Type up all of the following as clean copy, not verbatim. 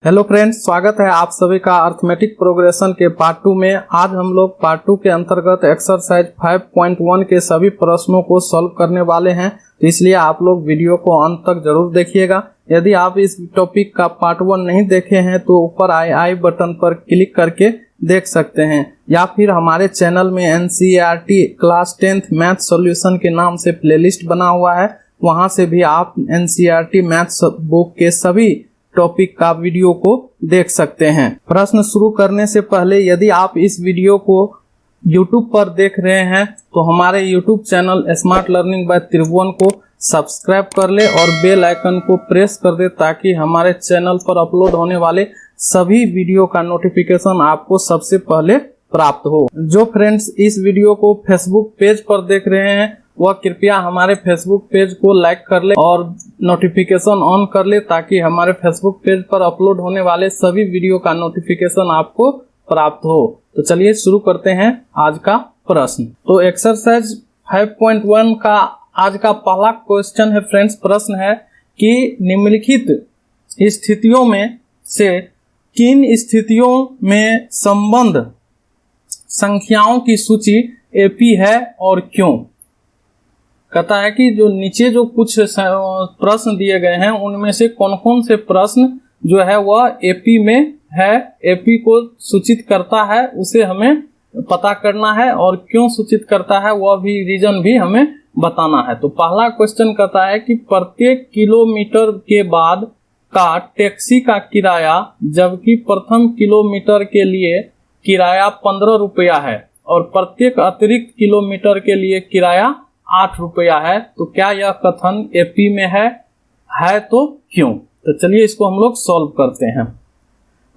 Hello friends, स्वागत है आप सभी का अर्थमेटिक प्रोग्रेशन के पार्ट 2 में। आज हम लोग पार्ट 2 के अंतर्गत एक्सरसाइज 5.1 के सभी प्रश्नों को सॉल्व करने वाले हैं, तो इसलिए आप लोग वीडियो को अंत तक जरूर देखिएगा। यदि आप इस टॉपिक का पार्ट 1 नहीं देखे हैं तो ऊपर आई बटन पर क्लिक करके देख सकते हैं, या फिर हमारे चैनल में NCERT class 10th math solution के नाम से प्लेलिस्ट बना हुआ है, वहां से भी आप NCERT मैथ्स बुक के सभी टॉपिक का वीडियो को देख सकते हैं। प्रश्न शुरू करने से पहले यदि आप इस वीडियो को YouTube पर देख रहे हैं तो हमारे YouTube channel smart learning by Tribhuvan को सब्सक्राइब कर ले और बेल आइकन को प्रेस कर दे, ताकि हमारे चैनल पर अपलोड होने वाले सभी वीडियो का नोटिफिकेशन आपको सबसे पहले प्राप्त हो। जो फ्रेंड्स इस वीडियो को फेसबुक पेज पर देख रहे हैं वह कृपया हमारे फेसबुक पेज को लाइक कर ले और नोटिफिकेशन ऑन कर ले, ताकि हमारे फेसबुक पेज पर अपलोड होने वाले सभी वीडियो का नोटिफिकेशन आपको प्राप्त हो। तो चलिए शुरू करते हैं आज का प्रश्न। तो एक्सरसाइज 5.1 का आज का पहला क्वेश्चन है फ्रेंड्स, प्रश्न है कि निम्नलिखित स्थितियों में से किन स्थितियों में संबंध संख्याओं की सूची एपी है और क्यों। कहता है कि जो नीचे जो कुछ प्रश्न दिए गए हैं उनमें से कौन कौन से प्रश्न जो है वह एपी में है, एपी को सूचित करता है, उसे हमें पता करना है, और क्यों सूचित करता है वह भी रीजन भी हमें बताना है। तो पहला क्वेश्चन कहता है कि प्रत्येक किलोमीटर के बाद का टैक्सी का किराया, जबकि प्रथम किलोमीटर के लिए किराया 15 रुपया है और प्रत्येक अतिरिक्त किलोमीटर के लिए किराया 8 रुपया है, तो क्या यह कथन एपी में है तो क्यों। तो चलिए इसको हम लोग सॉल्व करते हैं।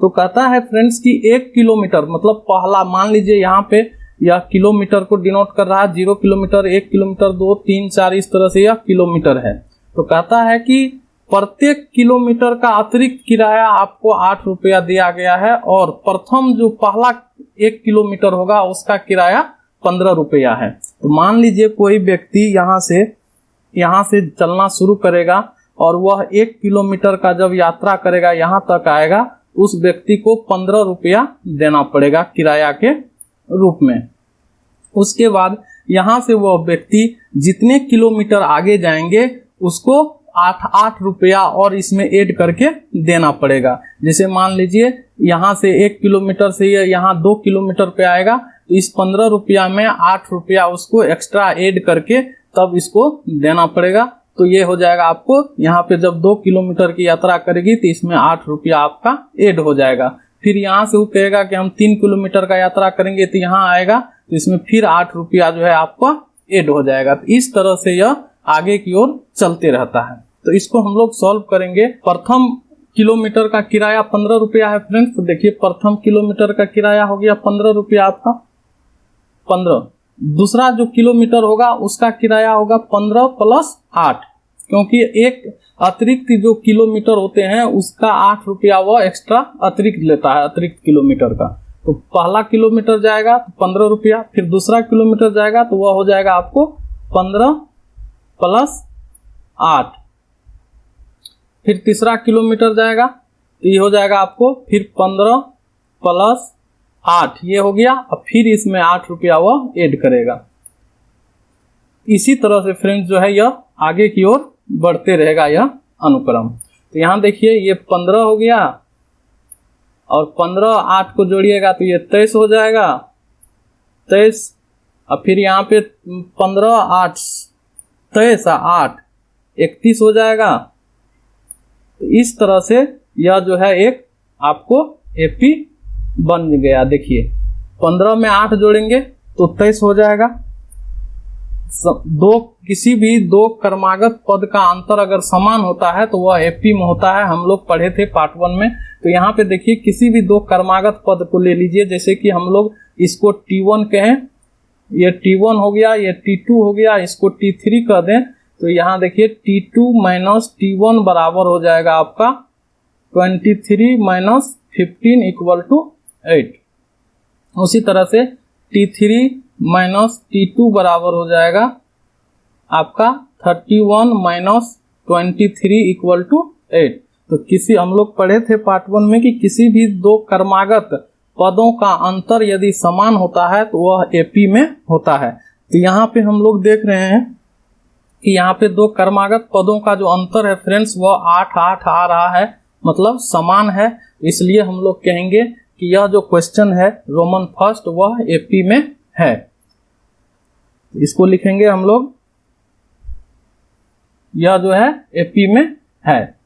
तो कहता है फ्रेंड्स कि 1 किलोमीटर मतलब पहला, मान लीजिए यहाँ पे यह किलोमीटर को डिनोट कर रहा है, 0 किलोमीटर, 1 किलोमीटर, 2, 3, 4, इस तरह से यह किलोमीटर है। तो कहता है कि प्रत्येक किलोमीटर का अतिरिक्त किराया आपको 8 रुपया दिया गया है, और प्रथम जो पहला 1 किलोमीटर होगा उसका किराया 15 रुपया है। तो मान लीजिए कोई व्यक्ति यहाँ से चलना शुरू करेगा और वह 1 किलोमीटर का जब यात्रा करेगा यहाँ तक आएगा, उस व्यक्ति को 15 रुपया देना पड़ेगा किराया के रूप में। उसके बाद यहाँ से वह व्यक्ति जितने किलोमीटर आगे जाएंगे उसको 8 रुपया और इसमें ऐड करके देना पड़ेगा। जैसे मान लीजिए यहाँ से 1 किलोमीटर से यहाँ 2 किलोमीटर पे आएगा, तो इस 15 रुपया में 8 रुपया उसको एक्स्ट्रा ऐड करके तब इसको देना पड़ेगा। तो ये हो जाएगा आपको यहाँ पे जब 2 किलोमीटर की यात्रा करेगी तो इसमें 8 रुपया आपका ऐड हो जाएगा। फिर यहाँ से वो कहेगा कि हम 3 किलोमीटर का यात्रा करेंगे, तो यहाँ आएगा तो इसमें फिर 8 रुपया जो है आपका ऐड हो जाएगा। तो इस तरह से यह आगे की ओर चलते रहता है। तो इसको हम लोग सॉल्व करेंगे। प्रथम किलोमीटर का किराया 15 रुपया है फ्रेंड्स, तो देखिए प्रथम किलोमीटर का किराया हो गया 15 रुपया आपका, 15। दूसरा जो किलोमीटर होगा उसका किराया होगा 15 प्लस 8, क्योंकि एक अतिरिक्त जो किलोमीटर होते हैं उसका 8 रुपया वह एक्स्ट्रा अतिरिक्त लेता है, अतिरिक्त किलोमीटर का। तो पहला किलोमीटर जाएगा तो 15 रुपया, फिर दूसरा किलोमीटर जाएगा तो वह हो जाएगा आपको 15 प्लस 8, फिर तीसरा किलोमीटर जाएगा तो ये हो जाएगा आपको फिर 15 प्लस 8, ये हो गया। अब फिर इसमें 8 रुपया वह ऐड करेगा। इसी तरह से फ्रेंड्स जो है यह आगे की ओर बढ़ते रहेगा यह अनुक्रम। तो यहाँ देखिए ये 15 हो गया और 15 8 को जोड़िएगा तो ये 23 हो जाएगा, 23। अब फिर यहाँ पे 15 8 23 8 31 हो जाएगा। तो इस तरह से यह जो है एक आपको एपी बन गया। देखिए 15 में 8 जोड़ेंगे तो 23 हो जाएगा। किसी भी दो क्रमागत पद का अंतर अगर समान होता है तो वह एपी में होता है, हम लोग पढ़े थे पार्ट 1 में। तो यहाँ पे देखिए किसी भी दो क्रमागत पद को ले लीजिए, जैसे कि हम लोग इसको T1 कहें, ये T1 हो गया, ये T2 हो गया, इसको T3 कह दें, तो यहाँ देखिए T2 माइनस T1 बराबर हो जाएगा आपका 23 माइनस 15 इक्वल टू 8। उसी तरह से T3 माइनस T2 बराबर हो जाएगा आपका 31 माइनस 23 इक्वल टू 8। तो किसी हम लोग पढ़े थे पार्ट 1 में कि किसी भी दो क्रमागत पदों का अंतर यदि समान होता है तो वह एपी में होता है। तो यहाँ पे हम लोग देख रहे हैं कि यहाँ पे दो क्रमागत पदों का जो अंतर है फ्रेंड्स वह 8-8 आ रहा है, मतलब समान है। इसलिए हम लोग कहेंगे कि यह जो क्वेश्चन है रोमन फर्स्ट वह एपी में है। इसको लिखेंगे हम लोग, यह जो है एपी में है।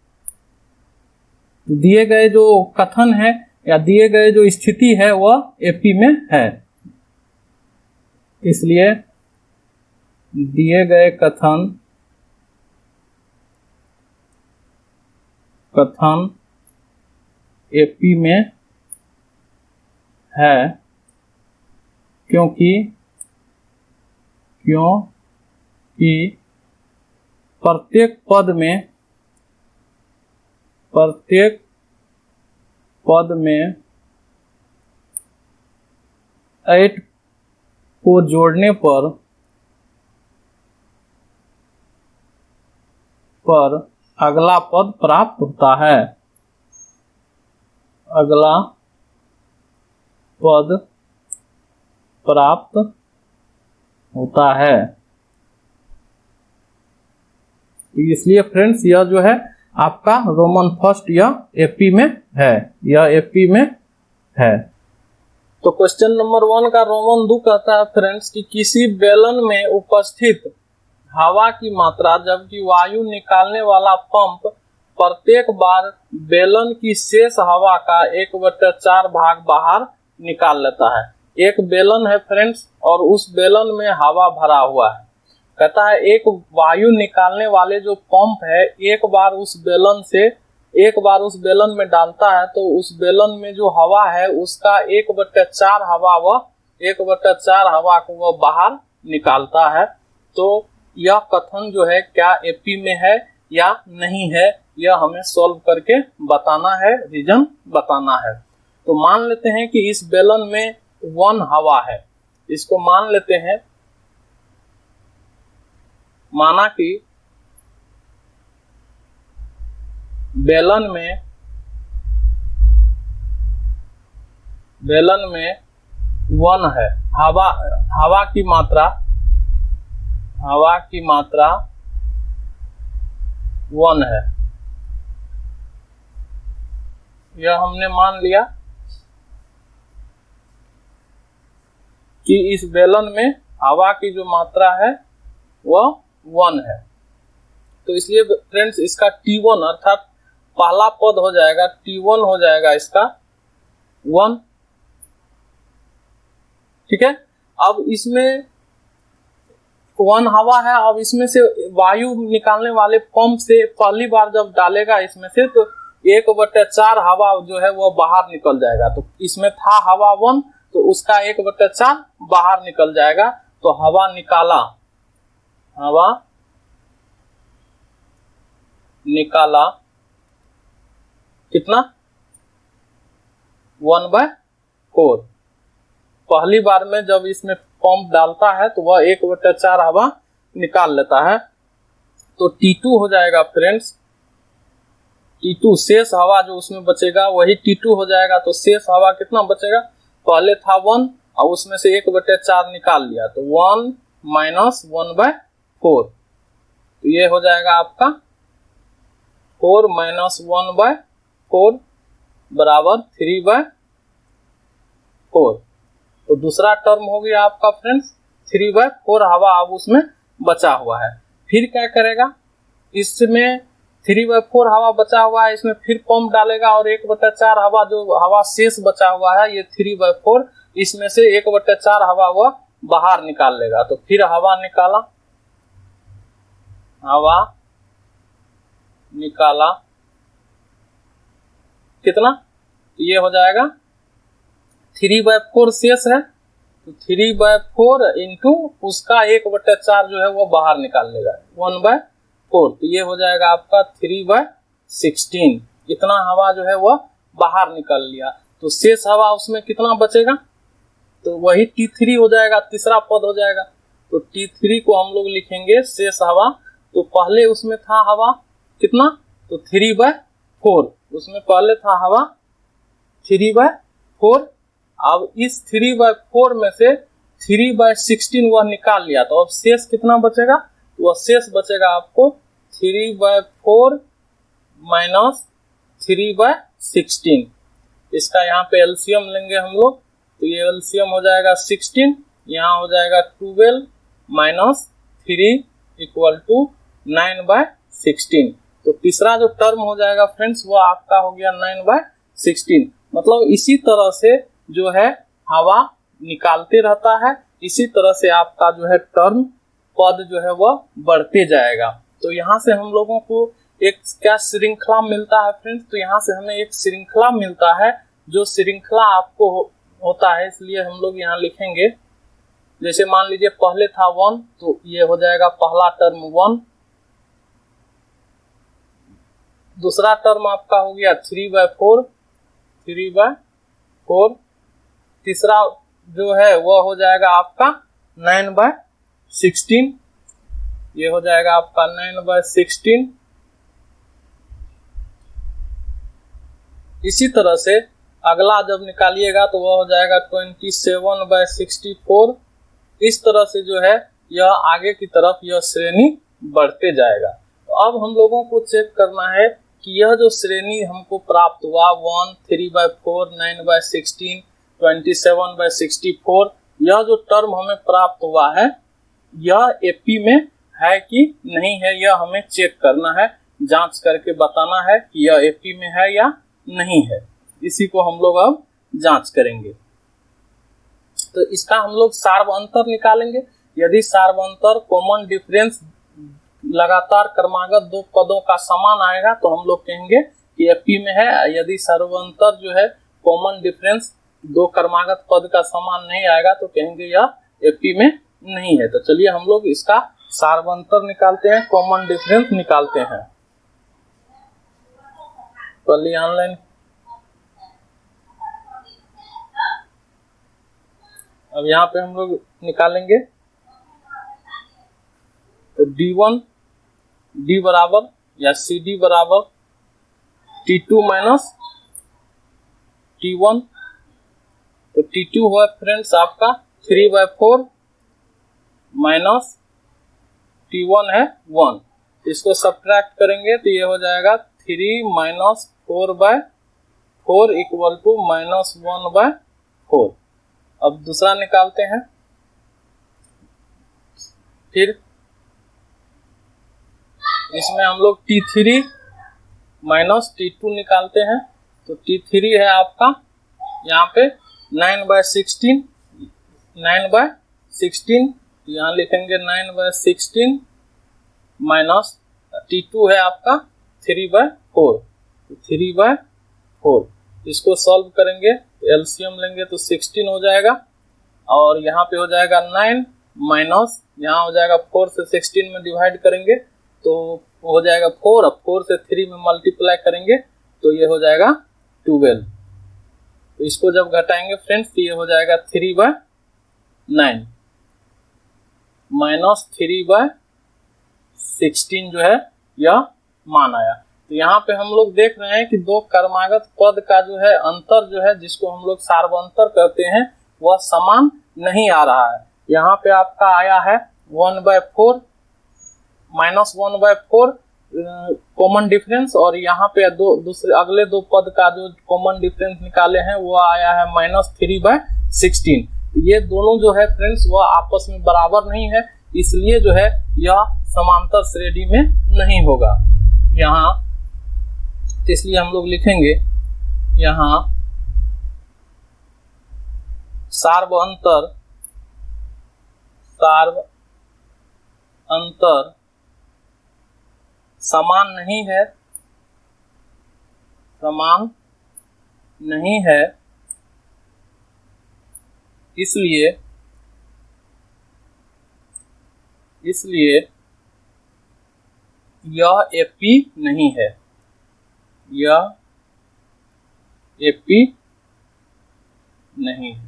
दिए गए जो कथन है या दिए गए जो स्थिति है वह एपी में है, इसलिए दिए गए कथन एपी में है क्योंकि प्रत्येक पद में 8 को जोड़ने पर अगला पद प्राप्त होता है। अगला पद प्राप्त होता है। इसलिए फ्रेंड्स यह जो है आपका रोमन फर्स्ट यह एपी में है, यह एपी में है। तो क्वेश्चन नंबर 1 का रोमन 2 कहता है फ्रेंड्स कि किसी बेलन में उपस्थित हवा की मात्रा जबकि वायु निकालने वाला पंप प्रत्येक बार बेलन की शेष हवा का 1/4 भाग बाहर निकाल लेता है। एक बेलन है फ्रेंड्स और उस बेलन में हवा भरा हुआ है। कहता है एक वायु निकालने वाले जो पंप है एक बार उस बेलन में डालता है तो उस बेलन में जो हवा है उसका 1/4 हवा को वह बाहर निकालता है। तो यह कथन जो है क्या एपी में है या नहीं है, यह हमें सॉल्व करके बताना है, रीजन बताना है। तो मान लेते हैं कि इस बेलन में 1 हवा है। इसको मान लेते हैं, माना कि बेलन में 1 है, हवा की मात्रा 1 है। यह हमने मान लिया कि इस बेलन में हवा की जो मात्रा है वह 1 है। तो इसलिए फ्रेंड्स इसका T1 अर्थात पहला पद हो जाएगा, T1 हो जाएगा इसका 1। ठीक है, अब इसमें 1 हवा है। अब इसमें से वायु निकालने वाले पंप से पहली बार जब डालेगा इसमें से तो 1/4 हवा जो है वो बाहर निकल जाएगा। तो इसमें था हवा 1 तो उसका 1/4 बाहर निकल जाएगा। तो हवा निकाला कितना 1/4। पहली बार में जब इसमें पंप डालता है तो वह 1/4 हवा निकाल लेता है। तो T2 हो जाएगा फ्रेंड्स, T2 शेष हवा जो उसमें बचेगा वही T2 हो जाएगा। तो शेष हवा कितना बचेगा, पहले था 1 और उसमें से 1/4 निकाल लिया तो 1 - 1/4। तो ये हो जाएगा आपका 4 - 1/4 बराबर 3/4। तो दूसरा टर्म हो गया आपका फ्रेंड्स 3/4 हवा अब उसमें बचा हुआ है। फिर क्या करेगा, इसमें 3/4 हवा बचा हुआ है, इसमें फिर पंप डालेगा और 1/4 हवा जो हवा शेष बचा हुआ है ये 3/4 इसमें से 1/4 हवा वह बाहर निकाल लेगा। तो फिर हवा निकाला कितना, ये हो जाएगा 3/4 शेष है तो 3/4 इंटू उसका 1/4 जो है वो बाहर निकाल लेगा 1/4। तो ये हो जाएगा आपका 3/16। इतना हवा जो है वह बाहर निकाल लिया। तो शेष हवा उसमें कितना बचेगा, तो वही T3 हो जाएगा, तीसरा पद हो जाएगा। तो T3 को हम लोग लिखेंगे शेष हवा। तो पहले उसमें था हवा कितना, तो 3/4 4, उसमें पहले था हवा 3/4। अब इस 3/4 में से 3/16 वह निकाल लिया, तो अब शेष कितना बचेगा? वह शेष बचेगा आपको 3/4 माइनस 3/16। इसका यहाँ पे एलसीएम लेंगे हम लोग, तो ये एलसीएम हो जाएगा 16, यहाँ हो जाएगा 12 माइनस 3 इक्वल टू 9/16। तो तीसरा जो टर्म हो जाएगा फ्रेंड्स वो आपका हो गया 9/16। मतलब इसी तरह से जो है हवा निकालते रहता है, इसी तरह से आपका जो है टर्म पद जो है वह बढ़ते जाएगा। तो यहाँ से हम लोगों को एक क्या श्रृंखला मिलता है फ्रेंड्स? तो यहाँ से हमें एक श्रृंखला मिलता है, जो श्रृंखला आपको होता है, इसलिए हम लोग यहाँ लिखेंगे। जैसे मान लीजिए पहले था 1, तो ये हो जाएगा पहला टर्म 1, दूसरा टर्म आपका हो गया 3/4, तीसरा जो है वह हो जाएगा आपका 9/16, ये हो जाएगा आपका 9/16। इसी तरह से अगला जब निकालिएगा तो वह हो जाएगा 27/64। इस तरह से जो है यह आगे की तरफ यह श्रेणी बढ़ते जाएगा। तो अब हम लोगों को चेक करना है कि यह जो श्रेणी हमको प्राप्त हुआ 1, 3/4, 9/16, 27/64, यह जो टर्म हमें प्राप्त हुआ है यह एपी में है कि नहीं है, यह हमें चेक करना है, जांच करके बताना है कि यह एपी में है या नहीं है। इसी को हम लोग अब जांच करेंगे। तो इसका हम लोग सार्वअंतर निकालेंगे। यदि सार्वअंतर कॉमन डिफरेंस लगातार क्रमागत दो पदों का समान आएगा तो हम लोग कहेंगे कि एपी में है। यदि सार्वअंतर जो है कॉमन डिफरेंस दो क्रमागत पद का समान नहीं आएगा तो कहेंगे यह एपी में नहीं है। तो चलिए हम लोग इसका सार्वअंतर निकालते हैं, कॉमन डिफरेंस निकालते हैं। पहले ऑनलाइन, अब यहाँ पे हम लोग निकालेंगे तो D1 D बराबर या CD बराबर T2 माइनस T1। तो T2 हुआ फ्रेंड्स आपका 3/4 माइनस T1 है 1। इसको सब्ट्रैक्ट करेंगे तो ये हो जाएगा 3 माइनस 4/4 इक्वल टू माइनस 1/4। अब दूसरा निकालते हैं। फिर इसमें हम लोग T3 माइनस T2 निकालते हैं। तो T3 है आपका यहाँ पे 9/16, यहाँ लिखेंगे 9/16 माइनस T2 है आपका 3/4, 3/4। इसको सॉल्व करेंगे तो एलसीएम लेंगे तो 16 हो जाएगा, और यहाँ पे हो जाएगा 9 माइनस, यहाँ हो जाएगा 4 से 16 में डिवाइड करेंगे तो हो जाएगा 4। अब 4 से 3 में मल्टीप्लाई करेंगे तो ये हो जाएगा 12। तो इसको जब घटाएंगे फ्रेंड्स तो ये हो जाएगा 3/9 माइनस 3/16 जो है यह मान आया। तो यहाँ पे हम लोग देख रहे हैं कि दो क्रमागत पद का जो है अंतर जो है, जिसको हम लोग सार्वअंतर कहते हैं, वह समान नहीं आ रहा है। यहाँ पे आपका आया है 1/4 माइनस 1/4 कॉमन डिफरेंस, और यहाँ पे दूसरे अगले दो पद का जो कॉमन डिफरेंस निकाले हैं वो आया है माइनस 3/16। ये दोनों जो है फ्रेंड्स वह आपस में बराबर नहीं है, इसलिए जो है यह समांतर श्रेणी में नहीं होगा यहाँ। तो इसलिए हम लोग लिखेंगे यहाँ सार्वअंतर समान नहीं है, इसलिए यह एपी नहीं है, यह एपी नहीं है।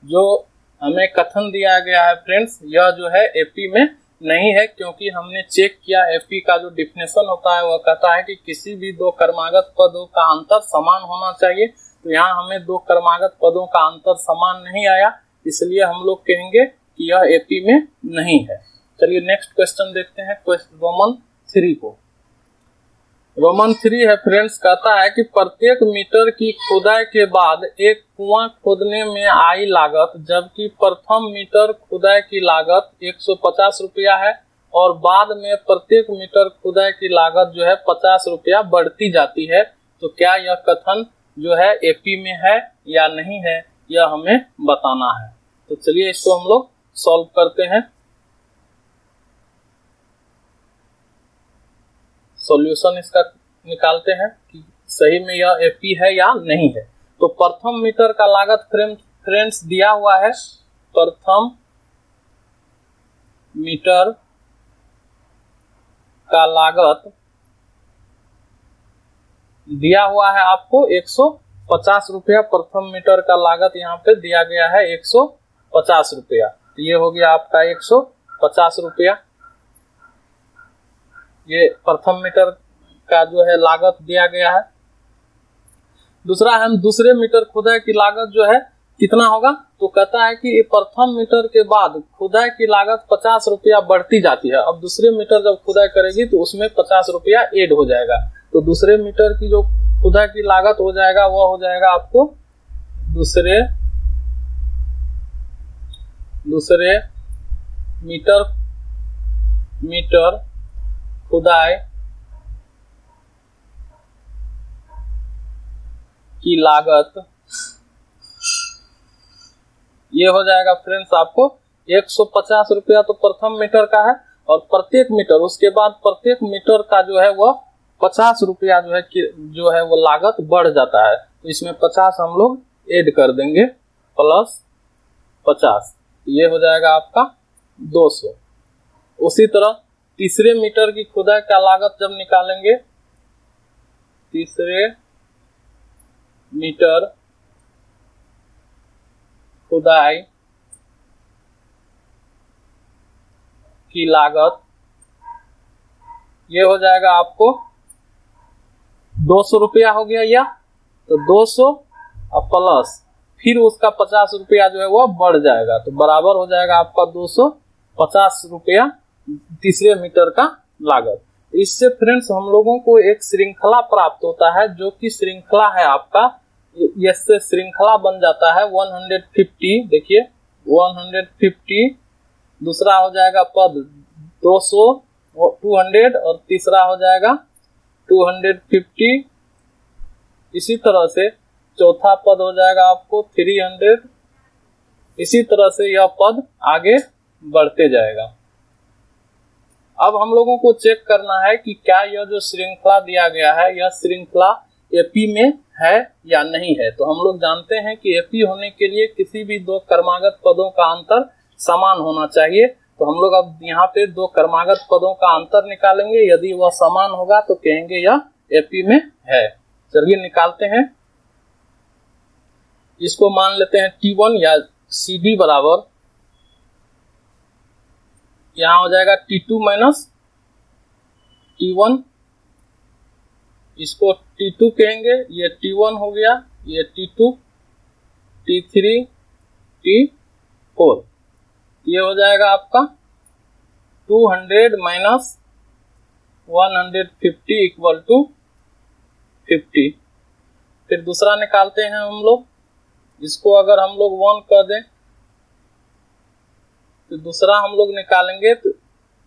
जो हमें कथन दिया गया है फ्रेंड्स, यह जो है एपी में नहीं है, क्योंकि हमने चेक किया एपी का जो डिफिनेशन होता है वह कहता है कि किसी भी दो क्रमागत पदों का अंतर समान होना चाहिए। तो यहाँ हमें दो क्रमागत पदों का अंतर समान नहीं आया, इसलिए हम लोग कहेंगे कि यह एपी में नहीं है। चलिए नेक्स्ट क्वेश्चन देखते हैं, रोमन 3 को। रोमन 3 है फ्रेंड्स, कहता है कि प्रत्येक मीटर की खुदाई के बाद एक कुआं खोदने में आई लागत, जबकि प्रथम मीटर खुदाई की लागत 150 रुपया है और बाद में प्रत्येक मीटर खुदाई की लागत जो है 50 रुपया बढ़ती जाती है। तो क्या यह कथन जो है एपी में है या नहीं है, यह हमें बताना है। तो चलिए इसको हम लोग सॉल्व करते हैं। सॉल्यूशन इसका निकालते हैं कि सही में यह एपी है या नहीं है। तो प्रथम मीटर का लागत फ्रेंड्स दिया हुआ है, प्रथम मीटर का लागत दिया हुआ है आपको 150 रुपया। प्रथम मीटर का लागत यहाँ पे दिया गया है 150 रुपया। तो ये हो गया आपका 150 रुपया, ये प्रथम मीटर का जो है लागत दिया गया है। दूसरा हम दूसरे मीटर खुदाई की लागत जो है कितना होगा, तो कहता है कि प्रथम मीटर के बाद खुदाई की लागत 50 रुपया बढ़ती जाती है। अब दूसरे मीटर जब खुदाई करेगी तो उसमें 50 रुपया ऐड हो जाएगा। तो दूसरे मीटर की जो खुदाई की लागत हो जाएगा वह हो जाएगा आपको दूसरे मीटर खुदाई की लागत, ये हो जाएगा फ्रेंड्स आपको 150 रुपया तो प्रथम मीटर का है, और प्रत्येक मीटर उसके बाद प्रत्येक मीटर का जो है वह 50 रुपया जो है वो लागत बढ़ जाता है। तो इसमें 50 हम लोग ऐड कर देंगे प्लस 50, ये हो जाएगा आपका 200। उसी तरह तीसरे मीटर की खुदाई का लागत जब निकालेंगे, तीसरे मीटर खुदाई की लागत, ये हो जाएगा आपको 200 रुपया हो गया या, तो 200 और प्लस फिर उसका 50 रुपया जो है वो बढ़ जाएगा, तो बराबर हो जाएगा आपका 250 रुपया तीसरे मीटर का लागत। इससे फ्रेंड्स हम लोगों को एक श्रृंखला प्राप्त होता है, जो कि श्रृंखला है आपका, इससे श्रृंखला बन जाता है 150। देखिए 150, दूसरा हो जाएगा पद 200 200 और तीसरा हो जाएगा 250। इसी तरह से चौथा पद हो जाएगा आपको 300। इसी तरह से यह पद आगे बढ़ते जाएगा। अब हम लोगों को चेक करना है कि क्या यह जो श्रृंखला दिया गया है यह श्रृंखला एपी में है या नहीं है। तो हम लोग जानते हैं कि एपी होने के लिए किसी भी दो क्रमागत पदों का अंतर समान होना चाहिए। तो हम लोग अब यहाँ पे दो क्रमागत पदों का अंतर निकालेंगे, यदि वह समान होगा तो कहेंगे यह एपी में है। चलिए निकालते हैं, इसको मान लेते हैं T1 या CD बराबर, यहाँ हो जाएगा T2 माइनस T1, इसको T2 कहेंगे, ये T1 हो गया, ये T2, T3, T4, ये हो जाएगा आपका 200 माइनस 150 इक्वल टू 50। फिर दूसरा निकालते हैं हम लोग, इसको अगर हम लोग 1 कर दें तो दूसरा हम लोग निकालेंगे तो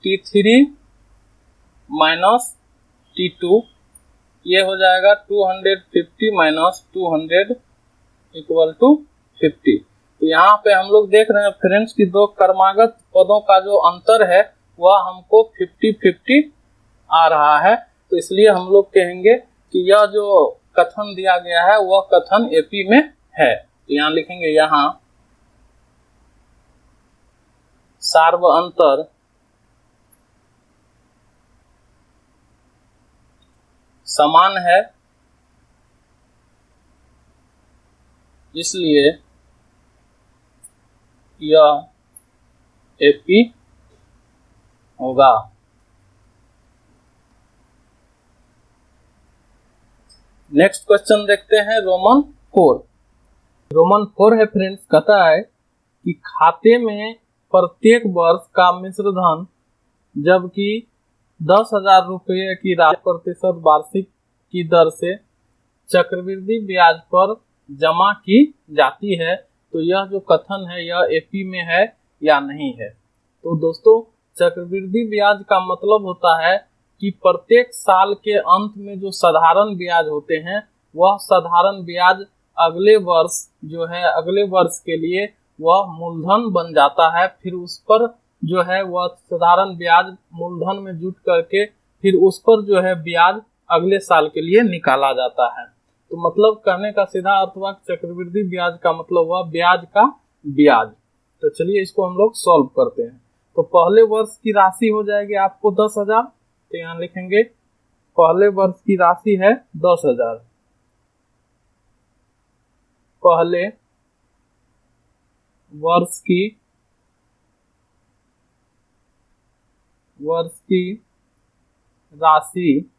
T3 माइनस T2, ये हो जाएगा 250 माइनस 200 इक्वल टू 50। तो यहाँ पे हम लोग देख रहे हैं फ्रेंड्स की दो क्रमागत पदों का जो अंतर है वह हमको 50-50 आ रहा है। तो इसलिए हम लोग कहेंगे कि यह जो कथन दिया गया है वह कथन एपी में है। तो यहाँ लिखेंगे, यहाँ सार्वअंतर समान है, इसलिए यह एपी होगा। नेक्स्ट क्वेश्चन देखते हैं रोमन 4। रोमन 4 है फ्रेंड्स, कहता है कि खाते में प्रत्येक वर्ष का मिश्र धन जबकि 10,000 रुपये की राशि प्रतिशत वार्षिक की दर से चक्रवृद्धि ब्याज पर जमा की जाती है, तो यह जो कथन है यह एपी में है या नहीं है। तो दोस्तों चक्रवृद्धि ब्याज का मतलब होता है कि प्रत्येक साल के अंत में जो साधारण ब्याज होते हैं वह साधारण ब्याज अगले वर्ष जो है अगले वर्ष के लिए वह मूलधन बन जाता है, फिर उस पर जो है वह साधारण ब्याज मूलधन में जुट करके फिर उस पर जो है ब्याज अगले साल के लिए निकाला जाता है। तो मतलब कहने का सीधा अर्थ हुआ चक्रवृद्धि ब्याज का मतलब हुआ ब्याज का ब्याज। तो चलिए इसको हम लोग सॉल्व करते हैं। तो पहले वर्ष की राशि हो जाएगी आपको 10,000, तो यहाँ लिखेंगे पहले वर्ष की राशि है 10,000। पहले वर्ष की राशि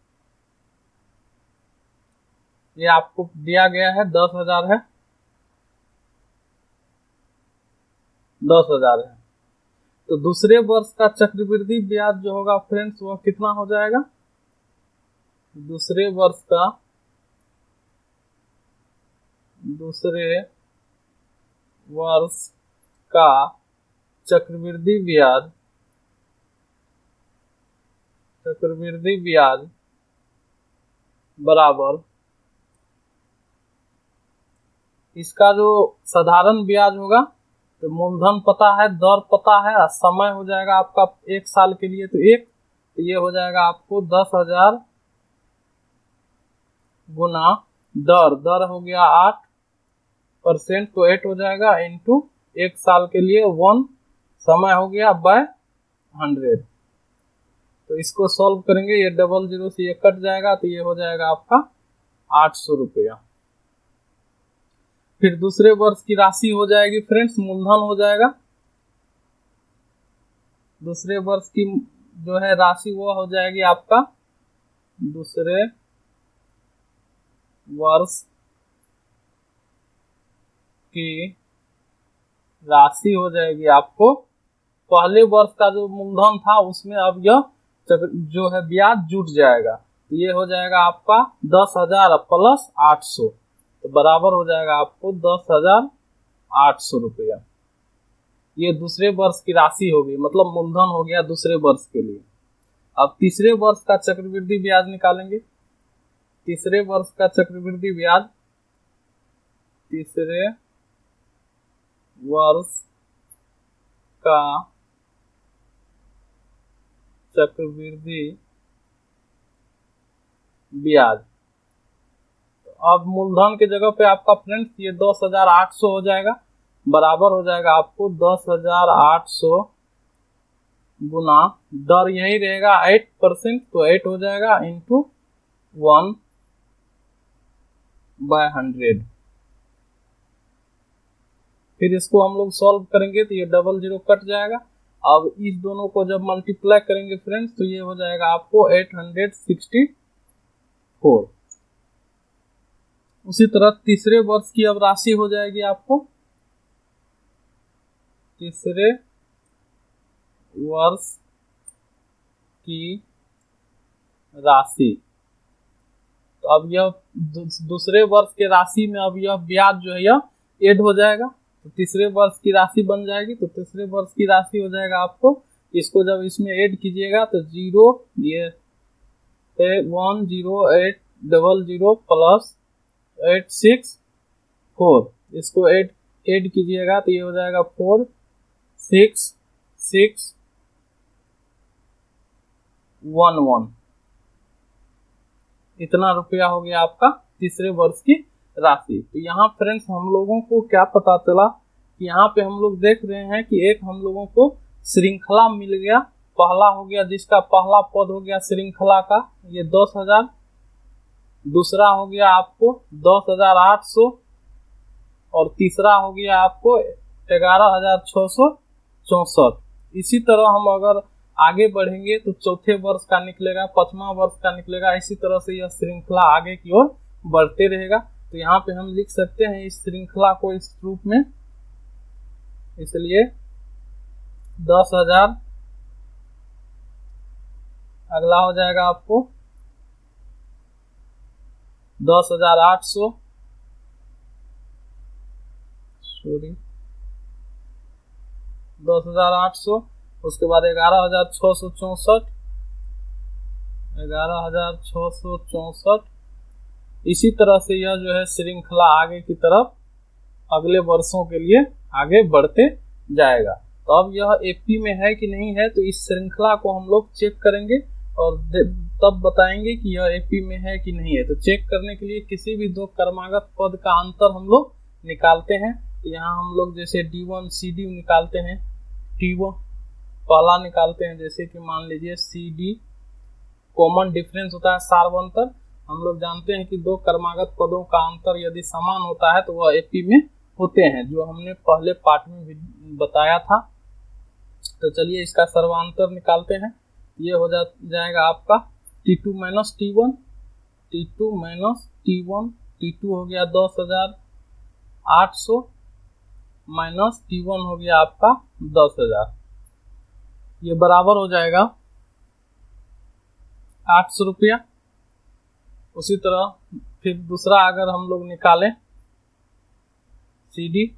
ये आपको दिया गया है 10,000 है, 10,000 है। तो दूसरे वर्ष का चक्रवृद्धि ब्याज जो होगा फ्रेंड्स वह कितना हो जाएगा? दूसरे वर्ष का चक्रवृद्धि ब्याज बराबर इसका जो साधारण ब्याज होगा, तो मूलधन पता है, दर पता है, और समय हो जाएगा आपका एक साल के लिए तो ये हो जाएगा आपको 10,000 गुना दर हो गया 8%, तो 8 हो जाएगा इंटू एक साल के लिए 1, समय हो गया बाय 100। तो इसको सॉल्व करेंगे, ये 00 से ये कट जाएगा, तो ये हो जाएगा आपका 800 रुपया। फिर दूसरे वर्ष की राशि हो जाएगी फ्रेंड्स, मूलधन हो जाएगा। दूसरे वर्ष की जो है राशि वो हो जाएगी आपका, दूसरे वर्ष की राशि हो जाएगी आपको, पहले वर्ष का जो मूलधन था उसमें अब यह जो है ब्याज जुट जाएगा, तो ये हो जाएगा आपका 10,000 प्लस 800, तो बराबर हो जाएगा आपको 10,800 रुपया। ये दूसरे वर्ष की राशि होगी, मतलब मूलधन हो गया दूसरे वर्ष के लिए। अब तीसरे वर्ष का चक्रवृद्धि ब्याज निकालेंगे। तीसरे वर्ष का चक्रवृद्धि ब्याज, तीसरे वर्ष का चक्रवृद्धि ब्याज, अब मूलधन के जगह पे आपका फ्रेंड्स ये 10,800 हो जाएगा, बराबर हो जाएगा आपको 10,800 गुना दर यही रहेगा 8%, तो 8 हो जाएगा इंटू 1/100। फिर इसको हम लोग सॉल्व करेंगे तो ये 00 कट जाएगा। अब इस दोनों को जब मल्टीप्लाई करेंगे फ्रेंड्स तो ये हो जाएगा आपको 864। उसी तरह तीसरे वर्ष की अब राशि हो जाएगी आपको, तीसरे वर्ष की राशि, तो अब यह दूसरे वर्ष के राशि में अब यह ब्याज जो है यह ऐड हो जाएगा, तो तीसरे वर्ष की राशि बन जाएगी। तो तीसरे वर्ष की राशि हो जाएगा आपको, इसको जब इसमें ऐड कीजिएगा तो 10800 प्लस 864, इसको ऐड कीजिएगा तो ये हो जाएगा 46611, इतना रुपया हो गया आपका तीसरे वर्ष की राशि। तो यहाँ फ्रेंड्स हम लोगों को क्या पता चला कि यहाँ पे हम लोग देख रहे हैं कि एक हम लोगों को श्रृंखला मिल गया, पहला हो गया जिसका पहला पद हो गया श्रृंखला का ये 10,000, दूसरा हो गया आपको 10,800 और तीसरा हो गया आपको 11,664। इसी तरह हम अगर आगे बढ़ेंगे तो चौथे वर्ष का निकलेगा, पांचवा वर्ष का निकलेगा, इसी तरह से यह श्रृंखला आगे की ओर बढ़ते रहेगा। तो यहाँ पे हम लिख सकते हैं इस श्रृंखला को इस रूप में, इसलिए 10,000, अगला हो जाएगा आपको 10,800, सॉरी 10,800, उसके बाद 11,664, 11,664। इसी तरह से यह जो है श्रृंखला आगे की तरफ अगले वर्षों के लिए आगे बढ़ते जाएगा। तो अब यह एपी में है कि नहीं है, तो इस श्रृंखला को हम लोग चेक करेंगे और तब बताएंगे कि यह एपी में है कि नहीं है। तो चेक करने के लिए किसी भी दो क्रमागत पद का अंतर हम लोग निकालते हैं। तो यहाँ हम लोग जैसे D1 CD निकालते हैं, T1 पहला निकालते हैं, जैसे कि मान लीजिए CD कॉमन डिफरेंस होता है सार्वंतर। हम लोग जानते हैं कि दो क्रमागत पदों का अंतर यदि समान होता है तो वह एपी में होते हैं, जो हमने पहले पार्ट में भी बताया था। तो चलिए इसका सर्वांतर निकालते हैं। ये हो जाएगा आपका T2 minus T1, T2 minus T1, T2 हो गया 10,800 माइनस T1 हो गया आपका 10,000, ये बराबर हो जाएगा 800 रुपया। उसी तरह फिर दूसरा अगर हम लोग निकालें CD,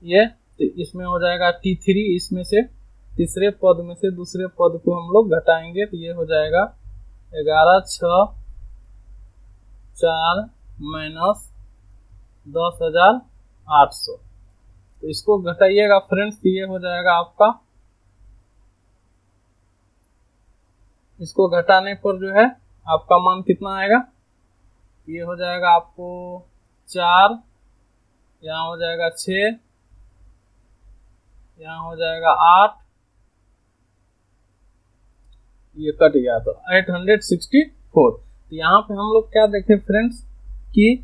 ये तो इसमें हो जाएगा T3, इसमें से तीसरे पद में से दूसरे पद को हम लोग घटाएंगे तो ये हो जाएगा 11,604 माइनस 10,800। तो इसको घटाइएगा फ्रेंड्स, ये हो जाएगा आपका, इसको घटाने पर जो है आपका मान कितना आएगा, ये हो जाएगा आपको 4, यहाँ हो जाएगा 6, यहाँ हो जाएगा 8, ये कट गया तो 864। तो यहाँ पे हम लोग क्या देखें फ्रेंड्स कि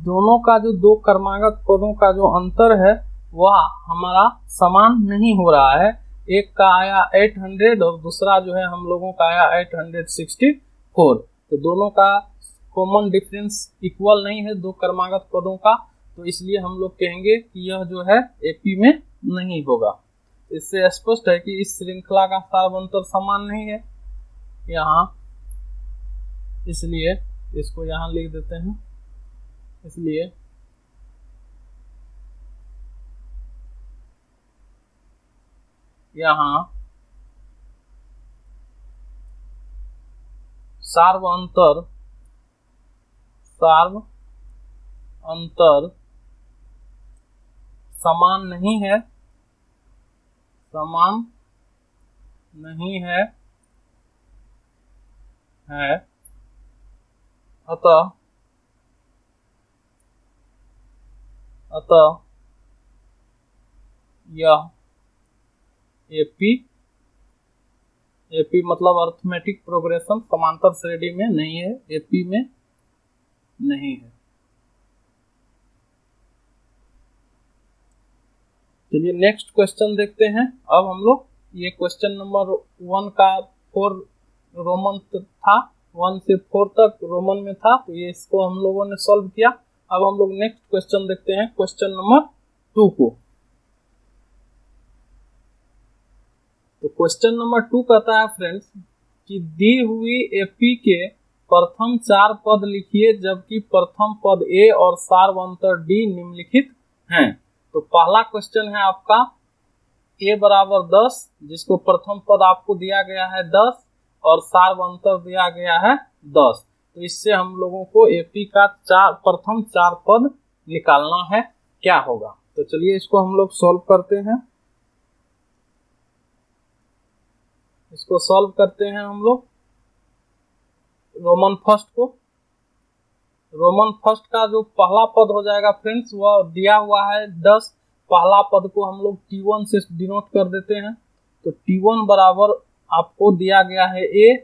दोनों का जो दो क्रमागत पदों का जो अंतर है वह हमारा समान नहीं हो रहा है। एक का आया 800 और दूसरा जो है हम लोगों का आया 864। तो दोनों का कॉमन डिफरेंस इक्वल नहीं है दो क्रमागत पदों का, तो इसलिए हम लोग कहेंगे कि यह जो है एपी में नहीं होगा। इससे स्पष्ट है कि इस श्रृंखला का सार्वंतर समान नहीं है यहाँ, इसलिए इसको यहाँ लिख देते हैं। इसलिए यहाँ सार्वंतर समान नहीं है, समान नहीं है, अतः यह एपी मतलब अर्थमेटिक प्रोग्रेशन समांतर श्रेणी में नहीं है, एपी में नहीं है। चलिए नेक्स्ट क्वेश्चन देखते हैं। अब हम लोग ये क्वेश्चन नंबर 1 का 4 रोमन था, 1 से 4 तक रोमन में था, तो ये इसको हम लोगों ने सॉल्व किया। अब हम लोग नेक्स्ट क्वेश्चन देखते हैं, क्वेश्चन नंबर 2 को। तो क्वेश्चन नंबर 2 कहता है फ्रेंड्स कि दी हुई एपी के प्रथम 4 पद लिखिए जबकि प्रथम पद ए और सार्वंतर डी निम्नलिखित हैं। तो पहला क्वेश्चन है आपका a बराबर 10, जिसको प्रथम पद आपको दिया गया है 10 और सार्वंतर दिया गया है 10। तो इससे हम लोगों को एपी का प्रथम 4 पद निकालना है, क्या होगा। तो चलिए इसको हम लोग सॉल्व करते हैं। इसको सॉल्व करते हैं हम लोग रोमन फर्स्ट को। रोमन फर्स्ट का जो पहला पद हो जाएगा फ्रेंड्स वह दिया हुआ है 10, पहला पद को हम लोग T1 से डिनोट कर देते हैं। तो T1 बराबर आपको दिया गया है a,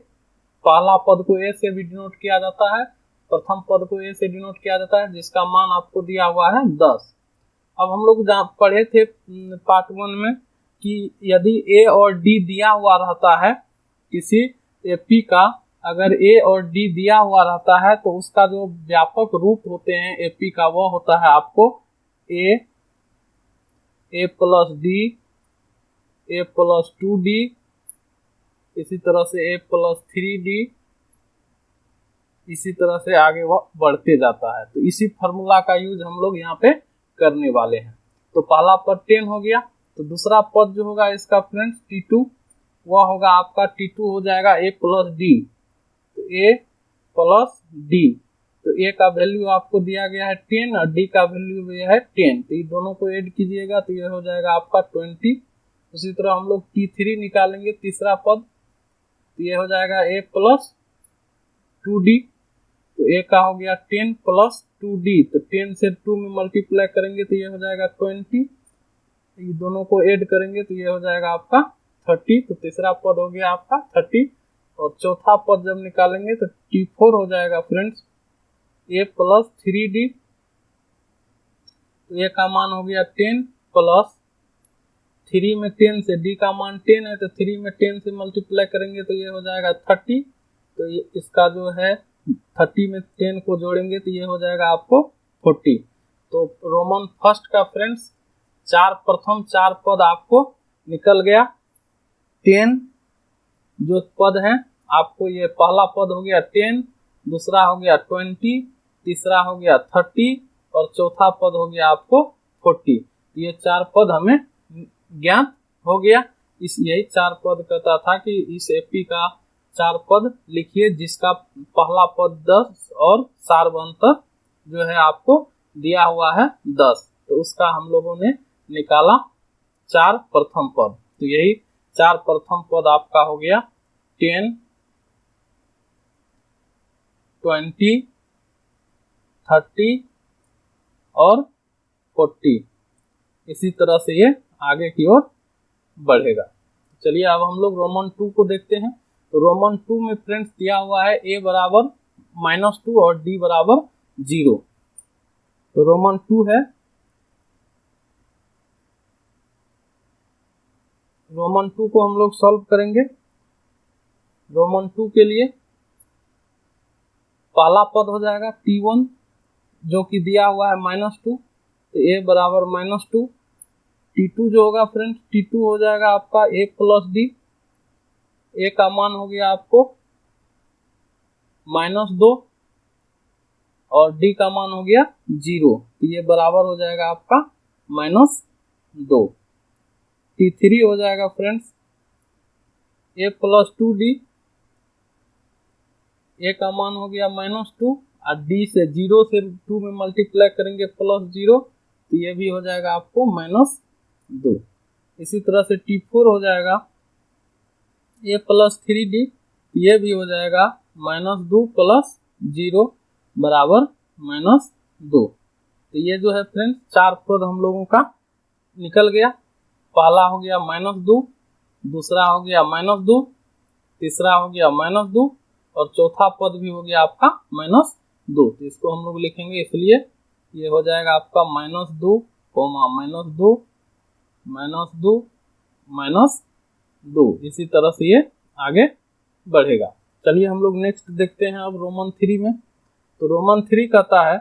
पहला पद को a से भी डिनोट किया जाता है, प्रथम पद को a से डिनोट किया जाता है, जिसका मान आपको दिया हुआ है 10। अब हम लोग पढ़े थे पार्ट 1 में कि यदि ए और डी दिया हुआ रहता है, किसी एपी का अगर ए और डी दिया हुआ रहता है तो उसका जो व्यापक रूप होते हैं एपी का वो होता है आपको ए प्लस डी, ए प्लस 2D, इसी तरह से ए प्लस 3D, इसी तरह से आगे वह बढ़ते जाता है। तो इसी फॉर्मूला का यूज हम लोग यहाँ पे करने वाले हैं। तो पहला पद 10 हो गया, तो दूसरा पद जो होगा इसका फ्रेंड्स T2, वह होगा आपका T2 हो जाएगा A प्लस डी, तो A प्लस डी, तो A का वैल्यू आपको दिया गया है 10 और D का वैल्यू भी है 10, तो ये दोनों को ऐड कीजिएगा तो ये हो जाएगा आपका 20। उसी तरह हम लोग T3 निकालेंगे, तीसरा पद, तो ये हो जाएगा A प्लस 2D, तो A का हो गया 10 प्लस 2D, तो 10 से 2 में मल्टीप्लाई करेंगे तो ये हो जाएगा 20, ये दोनों को ऐड करेंगे तो ये हो जाएगा आपका 30, तो तीसरा पद हो गया आपका 30। और चौथा पद जब निकालेंगे तो T4 हो जाएगा फ्रेंड्स A प्लस 3D, तो A का मान हो गया 10 प्लस 3 में 10 से D का मान 10 है तो 3 में 10 से मल्टीप्लाई करेंगे तो ये हो जाएगा 30, तो ये इसका जो है 30 में 10 को जोड़ेंगे तो ये हो जाएगा आपको 40। तो रोमन फर्स्ट का फ्रेंड्स प्रथम चार पद आपको निकल गया। 10 जो पद है आपको, ये पहला पद हो गया 10, दूसरा हो गया 20, तीसरा हो गया 30 और चौथा पद हो गया आपको 40। तो ये 4 पद हमें ज्ञात हो गया। यही 4 पद कहता था कि इस एपी का 4 पद लिखिए जिसका पहला पद 10 और सार्वंतर जो है आपको दिया हुआ है 10, तो उसका हम लोगों ने निकाला 4 प्रथम पद। तो यही 4 प्रथम पद आपका हो गया 10, 20, 30 और 40। इसी तरह से ये आगे की ओर बढ़ेगा। चलिए अब हम लोग रोमन 2 को देखते हैं। तो रोमन 2 में फ्रेंड्स दिया हुआ है a बराबर -2 और d बराबर 0। तो रोमन 2 है, रोमन 2 को हम लोग सॉल्व करेंगे। रोमन 2 के लिए पहला पद हो जाएगा T1 जो कि दिया हुआ है -2, तो a बराबर -2। T2 जो होगा फ्रेंड्स, T2 हो जाएगा आपका a प्लस डी, a का मान हो गया आपको -2 और d का मान हो गया 0, तो ये बराबर हो जाएगा आपका -2। T3 हो जाएगा friends a plus 2d, a का मान हो गया -2 और d से 0 से 2 में मल्टीप्लाई करेंगे +0, तो ये भी हो जाएगा आपको -2। इसी तरह से T4 हो जाएगा a प्लस 3d, ये भी हो जाएगा -2 प्लस 0 बराबर -2। तो ये जो है फ्रेंड्स 4 पद हम लोगों का निकल गया। पहला हो गया -2, दूसरा हो गया -2, तीसरा हो गया -2 और चौथा पद भी हो गया आपका -2। तो इसको हम लोग लिखेंगे, इसलिए ये हो जाएगा आपका -2, -2, -2, इसी तरह से ये आगे बढ़ेगा। चलिए हम लोग नेक्स्ट देखते हैं अब रोमन 3 में। तो रोमन 3 कहता है,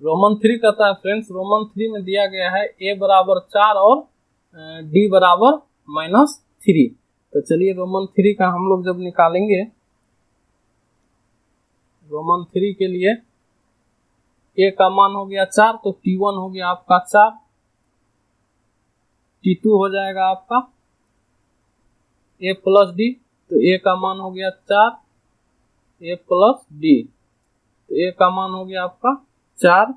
रोमन 3 कहता है फ्रेंड्स, रोमन 3 में दिया गया है a बराबर 4 और d बराबर -3। तो चलिए रोमन 3 का हम लोग जब निकालेंगे, रोमन 3 के लिए a का मान हो गया 4, तो T1 हो गया आपका 4, T2 हो जाएगा आपका a प्लस डी, तो a का मान हो गया 4, a प्लस डी, तो a का मान हो गया आपका 4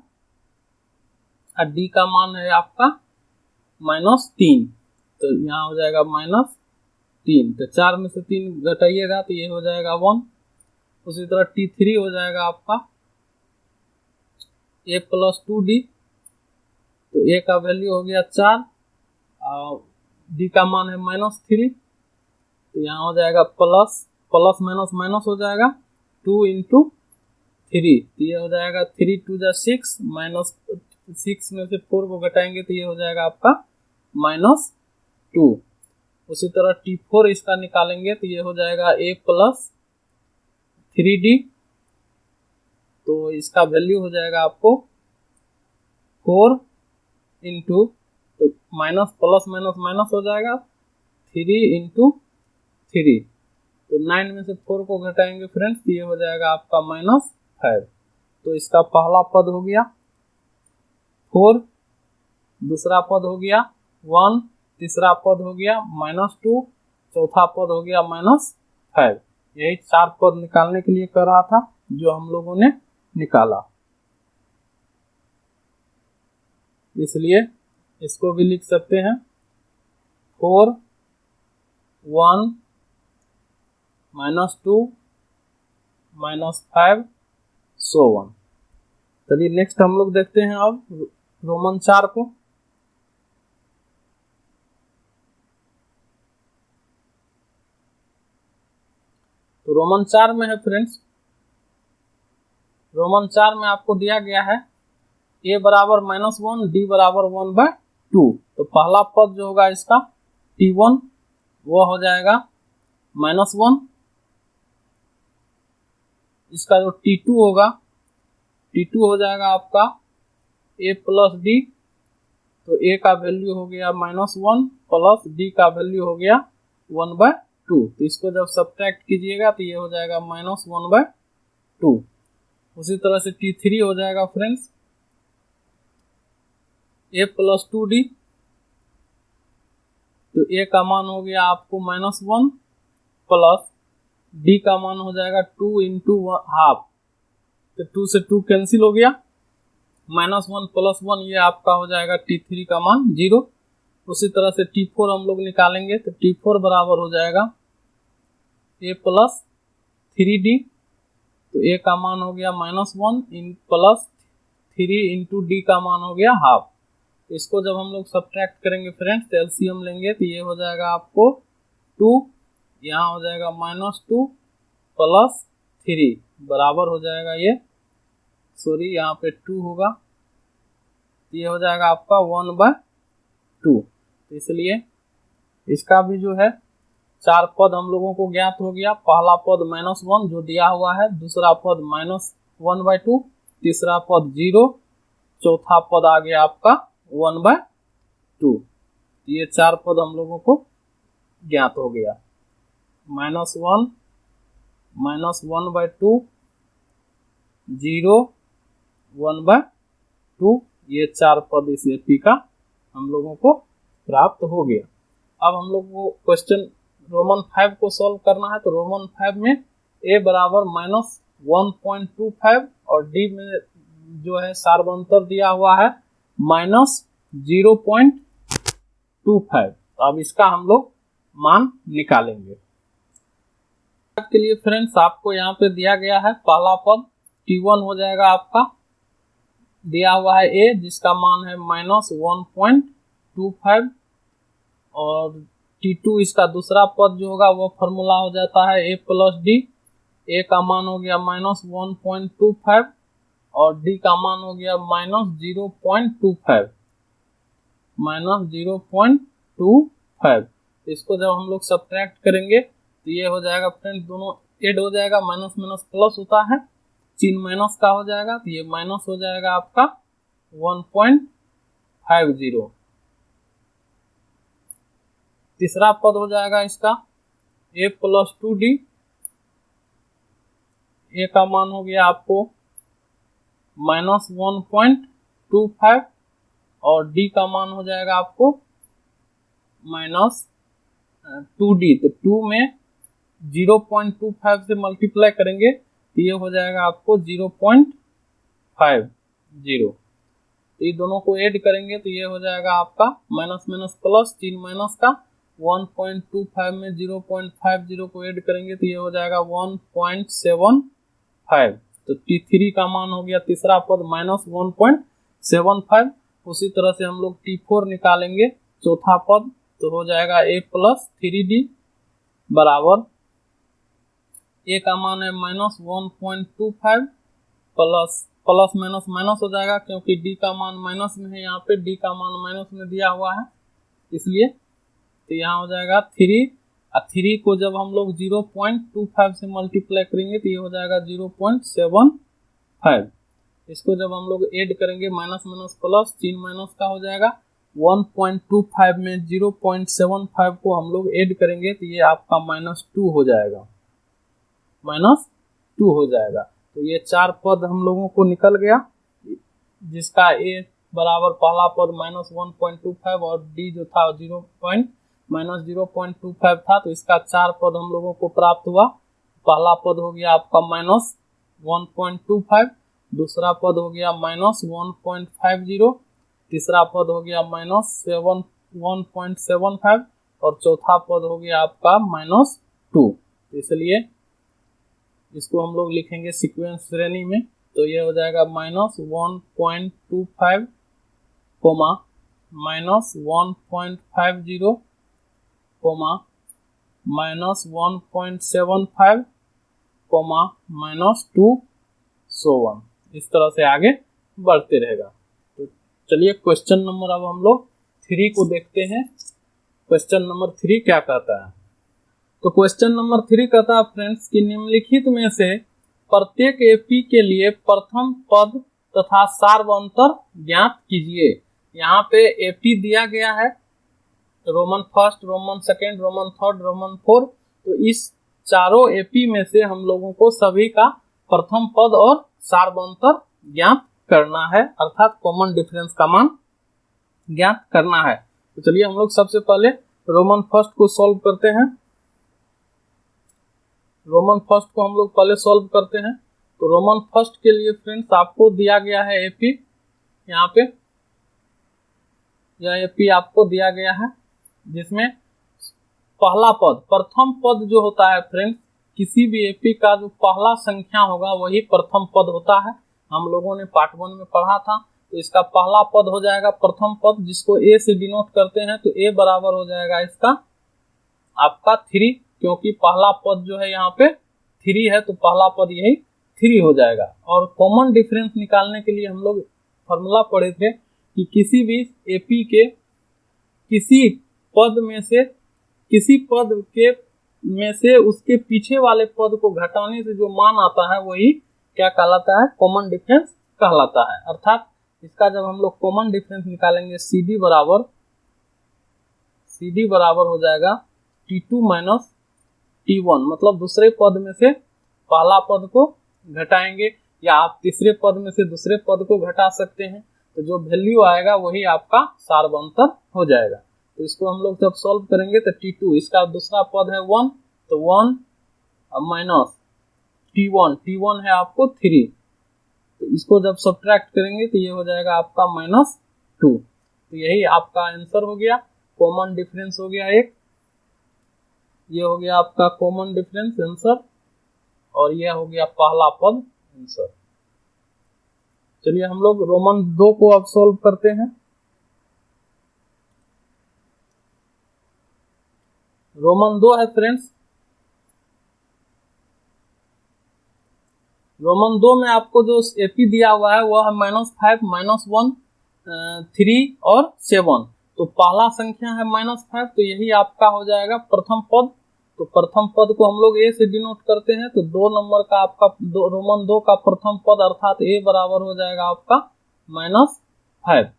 और d का मान है आपका -3, तो यहाँ हो जाएगा -3, तो 4 में से 3 घटाइएगा तो ये हो जाएगा 1। उसी तरह T3 हो जाएगा आपका a प्लस 2d, तो a का वैल्यू हो गया 4 और d का मान है -3, तो यहाँ हो जाएगा प्लस माइनस हो जाएगा 2 × 3, तो ये हो जाएगा 3 × 2 = 6 6 में से 4 को घटाएंगे तो ये हो जाएगा आपका -2। उसी तरह T4 इसका निकालेंगे तो ये हो जाएगा a + 3d, तो इसका वैल्यू हो जाएगा आपको 4 इंटू, तो माइनस प्लस माइनस माइनस हो जाएगा 3 इंटू 3, तो 9 में से 4 को घटाएंगे फ्रेंड्स तो ये हो जाएगा आपका -5। तो इसका पहला पद हो गया 4, दूसरा पद हो गया 1, तीसरा पद हो गया -2, चौथा पद हो गया -5। यही 4 पद निकालने के लिए कर रहा था जो हम लोगों ने निकाला, इसलिए इसको भी लिख सकते हैं 4, 1, -2, -5, so on। चलिए नेक्स्ट हम लोग देखते हैं अब रोमन 4 को। तो रोमन 4 में है फ्रेंड्स, रोमन 4 में आपको दिया गया है a बराबर -1, d बराबर 1/2। तो पहला पद जो होगा इसका T1 वो हो जाएगा -1, इसका जो T2 होगा, T2 हो जाएगा आपका a + d, तो a का वैल्यू हो गया -1 प्लस d का वैल्यू हो गया 1/2। तो इसको जब सब्ट्रैक्ट कीजिएगा तो ये हो जाएगा -1/2। उसी तरह से T3 हो जाएगा फ्रेंड्स a + 2d, तो a का मान हो गया आपको -1 प्लस d का मान हो जाएगा 2 इंटू हाफ, तो 2 से 2 कैंसिल हो गया, -1 + 1 ये आपका हो जाएगा T3 का मान 0। उसी तरह से T4 हम लोग निकालेंगे तो T4 बराबर हो जाएगा a + 3d, तो a का मान हो गया -1 प्लस 3 इंटू d का मान हो गया हाफ। इसको जब हम लोग सब्ट्रैक्ट करेंगे फ्रेंड्स तो एलसीएम लेंगे तो ये हो जाएगा आपको 2, यहाँ हो जाएगा -2 प्लस 3 बराबर हो जाएगा ये, सॉरी यहाँ पे 2 होगा, तो ये हो जाएगा आपका 1/2। तो इसलिए इसका भी जो है 4 पद हम लोगों को ज्ञात हो गया। पहला पद -1 जो दिया हुआ है, दूसरा पद -1/2, तीसरा पद 0, चौथा पद आ गया आपका 1/2। ये 4 पद हम लोगों को ज्ञात हो गया, -1, -1/2, 0, 1/2, ये 4 पद इस एपी का हम लोगों को प्राप्त हो गया। अब हम लोग को क्वेश्चन रोमन 5 को सॉल्व करना है। तो रोमन 5 में a बराबर -1.25 और d में जो है सार्वंतर दिया हुआ है -0.25। अब इसका हम लोग मान निकालेंगे। के लिए फ्रेंड्स आपको यहाँ पे दिया गया है पहला पद T1 हो जाएगा आपका, दिया हुआ है a जिसका मान है -1.25, और T2 इसका दूसरा पद जो होगा वो फॉर्मूला हो जाता है a + d, a का मान हो गया -1.25 और d का मान हो गया -0.25, -0.25। इसको जब हम लोग सब्ट्रैक्ट करेंगे तो ये हो जाएगा फ्रेंड्स, दोनों ऐड हो जाएगा, माइनस माइनस प्लस होता है, चिन्ह माइनस का हो जाएगा, तो ये माइनस हो जाएगा आपका 1.50। तीसरा पद हो जाएगा इसका a + 2d, a का मान हो गया आपको -1.25 और d का मान हो जाएगा आपको -2d। तो 2 में 0.25 से मल्टीप्लाई करेंगे तो ये हो जाएगा आपको 0.50। तो ये दोनों को ऐड करेंगे तो ये हो जाएगा आपका माइनस माइनस प्लस, चिन्ह माइनस का, 1.25 में 0.50 को ऐड करेंगे तो ये हो जाएगा 1.75। तो T3 का मान हो गया तीसरा पद -1.75। उसी तरह से हम लोग T4 निकालेंगे चौथा पद, तो हो जाएगा a + 3d बराबर, a का मान है -1.25 प्लस प्लस माइनस माइनस हो जाएगा, क्योंकि डी का मान माइनस में है, यहाँ पे डी का मान माइनस में दिया हुआ है इसलिए। तो यहाँ हो जाएगा 3, और 3 को जब हम लोग 0.25 से मल्टीप्लाई करेंगे तो ये हो जाएगा 0.75। इसको जब हम लोग ऐड करेंगे माइनस माइनस प्लस, 3 माइनस का हो जाएगा 1.25 में 0.75 को हम लोग ऐड करेंगे तो ये आपका -2 हो जाएगा, -2 हो जाएगा। तो ये 4 पद हम लोगों को निकल गया, जिसका ए बराबर पहला पद -1.25 और डी जो था -0.25 था, तो इसका 4 पद हम लोगों को प्राप्त हुआ। पहला पद हो गया आपका -1.25, दूसरा पद हो गया -1.50, तीसरा पद हो गया -1.75 और चौथा पद हो गया आपका -2। इसलिए इसको हम लोग लिखेंगे सीक्वेंस श्रेणी में, तो ये हो जाएगा -1.25, -1.50, -1.75, -2, so on। इस तरह से आगे बढ़ते रहेगा। तो चलिए क्वेश्चन नंबर अब हम लोग 3 को देखते हैं। क्वेश्चन नंबर 3 क्या कहता है? तो क्वेश्चन नंबर 3 कहता है फ्रेंड्स कि निम्नलिखित में से प्रत्येक एपी के लिए प्रथम पद तथा सार्वंतर ज्ञात कीजिए। यहाँ पे एपी दिया गया है, Roman first, Roman second, Roman third, Roman fourth. तो इस चारों एपी में से हम लोगों को सभी का प्रथम पद और सार्वंतर ज्ञात करना है, अर्थात कॉमन डिफरेंस का मान ज्ञात करना है। तो चलिए हम लोग सबसे पहले रोमन फर्स्ट को सॉल्व करते हैं। रोमन फर्स्ट को हम लोग पहले सॉल्व करते हैं। तो रोमन फर्स्ट के लिए फ्रेंड्स आपको दिया गया है एपी, यहाँ पे यह एपी आपको दिया गया है, जिसमें पहला पद, प्रथम पद जो होता है फ्रेंड्स, किसी भी एपी का जो पहला संख्या होगा वही प्रथम पद होता है। हम लोगों ने पार्ट 1 में पढ़ा था। तो इसका पहला पद हो जाएगा प्रथम पद, जिसको ए से डिनोट करते हैं। तो ए बराबर हो जाएगा इसका आपका 3, क्योंकि पहला पद जो है यहाँ पे 3 है, तो पहला पद यही 3 हो जाएगा। और कॉमन डिफरेंस निकालने के लिए हम लोग फॉर्मूला पढ़े थे कि किसी भी एपी के किसी पद में से उसके पीछे वाले पद को घटाने से जो मान आता है वही क्या कहलाता है? कॉमन डिफरेंस कहलाता है। अर्थात इसका जब हम लोग कॉमन डिफरेंस निकालेंगे CD बराबर हो जाएगा T2 माइनस T1, मतलब दूसरे पद में से पहला पद को घटाएंगे, या आप तीसरे पद में से दूसरे पद को घटा सकते हैं। तो जो वैल्यू आएगा वही आपका सार्वंतर हो जाएगा। तो इसको हम लोग जब सॉल्व करेंगे तो T2, इसका दूसरा पद है 1, तो 1 माइनस T1 है आपको 3। तो इसको जब सब्ट्रैक्ट करेंगे तो ये हो जाएगा आपका -2। तो यही आपका आंसर हो गया, कॉमन डिफरेंस हो गया एक। ये हो गया आपका कॉमन डिफरेंस आंसर, और यह हो गया पहला पद आंसर। चलिए हम लोग रोमन 2 को अब सॉल्व करते हैं। रोमन 2 है फ्रेंड्स। रोमन 2 में आपको जो एपी दिया हुआ है वह है -5, -1, 3 और 7। तो पहला संख्या है -5, तो यही आपका हो जाएगा प्रथम पद। तो प्रथम पद को हम लोग ए से डिनोट करते हैं। तो 2 नंबर का आपका रोमन 2 का प्रथम पद अर्थात ए बराबर हो जाएगा आपका -5।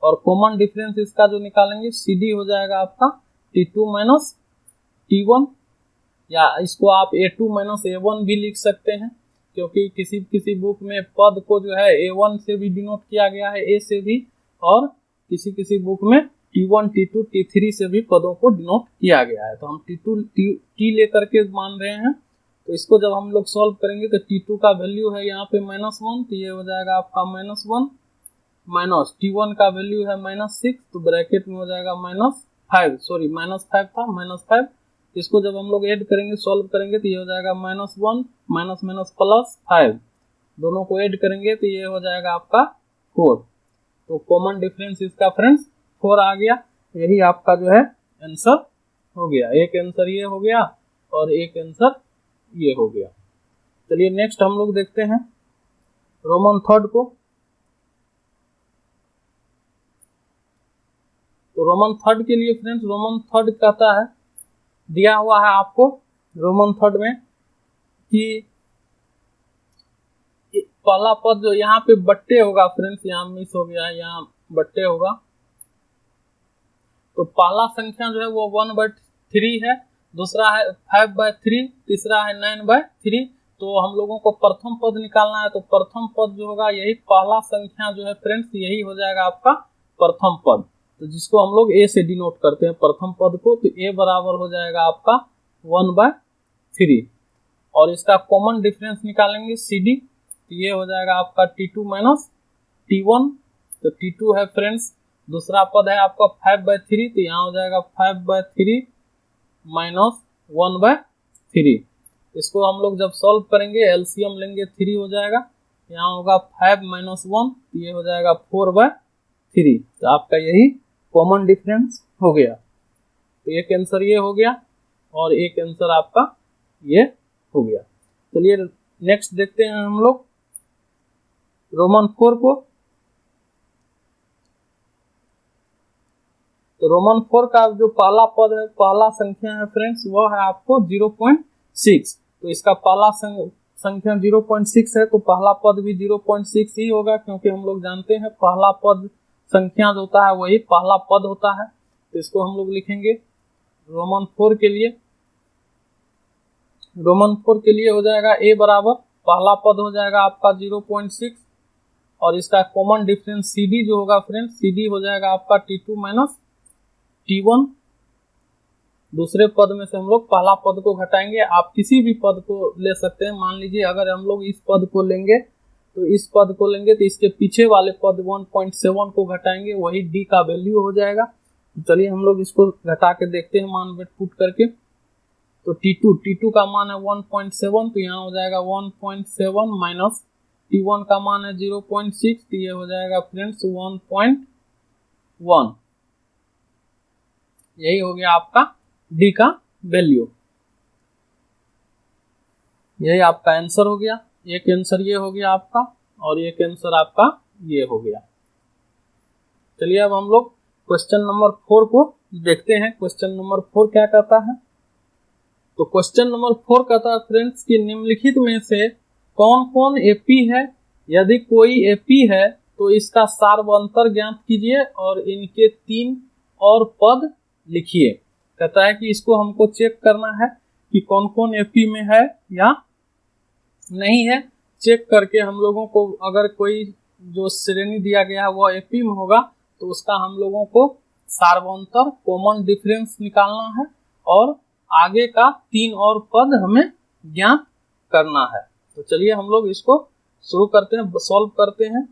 और कॉमन डिफरेंस इसका जो निकालेंगे CD हो जाएगा आपका T2 माइनस T1, या इसको आप A2 माइनस A1 भी लिख सकते हैं, क्योंकि किसी बुक में पद को जो है A1 से भी डिनोट किया गया है, A से भी, और किसी बुक में T1, T2, T3 से भी पदों को डिनोट किया गया है। तो हम T लेकर के मान रहे हैं। तो इसको जब हम लोग सॉल्व करेंगे तो T2 का वैल्यू है यहाँ पे -1, तो ये हो जाएगा आपका -1, माइनस T1 का वैल्यू है -6, तो ब्रैकेट में हो जाएगा -5 था -5। इसको जब हम लोग ऐड करेंगे, सॉल्व करेंगे, तो ये हो जाएगा -1 +5, दोनों को ऐड करेंगे तो ये हो जाएगा आपका 4। तो कॉमन डिफरेंस इसका फ्रेंड्स 4 आ गया। यही आपका जो है आंसर हो गया। एक आंसर ये हो गया और एक आंसर ये हो गया। चलिए नेक्स्ट हम लोग देखते हैं। रोमन थर्ड को, तो रोमन थर्ड के लिए फ्रेंड्स रोमन थर्ड कहता है, दिया हुआ है आपको रोमन थर्ड में कि पहला पद जो यहाँ पे बट्टे होगा फ्रेंड्स, यहाँ मिस हो गया है, यहाँ बट्टे होगा, तो पहला संख्या जो है वो 1/3 है, दूसरा है 5/3, तीसरा है 9/3। तो हम लोगों को प्रथम पद निकालना है, तो प्रथम पद जो होगा यही पहला संख्या जो है फ्रेंड्स, यही हो जाएगा आपका प्रथम पद, तो जिसको हम लोग ए से डिनोट करते हैं प्रथम पद को, तो ए बराबर हो जाएगा आपका 1/3। और इसका कॉमन डिफरेंस निकालेंगे CD, तो ये हो जाएगा आपका T2 माइनस T1, तो T2 है फ्रेंड्स, दूसरा पद है आपका 5/3, तो यहाँ हो जाएगा 5/3 माइनस 1/3। इसको हम लोग जब सॉल्व करेंगे एलसीएम लेंगे 3 हो जाएगा, यहाँ होगा 5 माइनस 1, तो ये हो जाएगा 4/3। तो आपका यही कॉमन डिफरेंस हो गया, तो एक आंसर ये हो गया और एक आंसर आपका ये हो गया। चलिए नेक्स्ट देखते हैं हम लोग रोमन 4 को। तो रोमन 4 का जो पहला पद है, पहला संख्या है फ्रेंड्स, वो है आपको 0.6। तो इसका पहला संख्या 0.6 है, तो पहला पद भी 0.6 ही होगा, क्योंकि हम लोग जानते हैं पहला पद संख्या जो होता है वही पहला पद होता है। तो इसको हम लोग लिखेंगे रोमन 4 के लिए, रोमन 4 के लिए हो जाएगा ए बराबर, पहला पद हो जाएगा आपका 0.6 और इसका कॉमन डिफरेंस CD जो होगा फ्रेंड्स, CD हो जाएगा आपका T2 माइनस T1। दूसरे पद में से हम लोग पहला पद को घटाएंगे, आप किसी भी पद को ले सकते हैं। मान लीजिए अगर हम लोग इस पद को लेंगे, तो इस पद को लेंगे तो इसके पीछे वाले पद 1.7 को घटाएंगे, वही D का वैल्यू हो जाएगा। चलिए हम लोग इसको घटा के देखते हैं मान वेट पुट करके। तो T2 का मान है 1.7, तो यहाँ हो जाएगा 1.7 माइनस T1 का मान है 0.6, तो ये हो जाएगा फ्रेंड्स 1.1। यही हो गया आपका D का वैल्यू, यही आपका आंसर हो गया। एक आंसर ये हो गया आपका और एक आंसर आपका ये हो गया। चलिए अब हम लोग क्वेश्चन नंबर 4 को देखते हैं। क्वेश्चन नंबर 4 क्या कहता है? तो क्वेश्चन नंबर 4 कहता है फ्रेंड्स कि निम्नलिखित में से कौन कौन एपी है, यदि कोई एपी है तो इसका सार्वंतर ज्ञात कीजिए और इनके 3 और पद लिखिए। कहता है कि इसको हमको चेक करना है कि कौन कौन एपी में है या नहीं है। चेक करके हम लोगों को अगर कोई जो श्रेणी दिया गया है वो एपी में होगा तो उसका हम लोगों को सार्वंतर कॉमन डिफरेंस निकालना है और आगे का 3 और पद हमें ज्ञात करना है। तो चलिए हम लोग इसको शुरू करते हैं, सॉल्व करते हैं।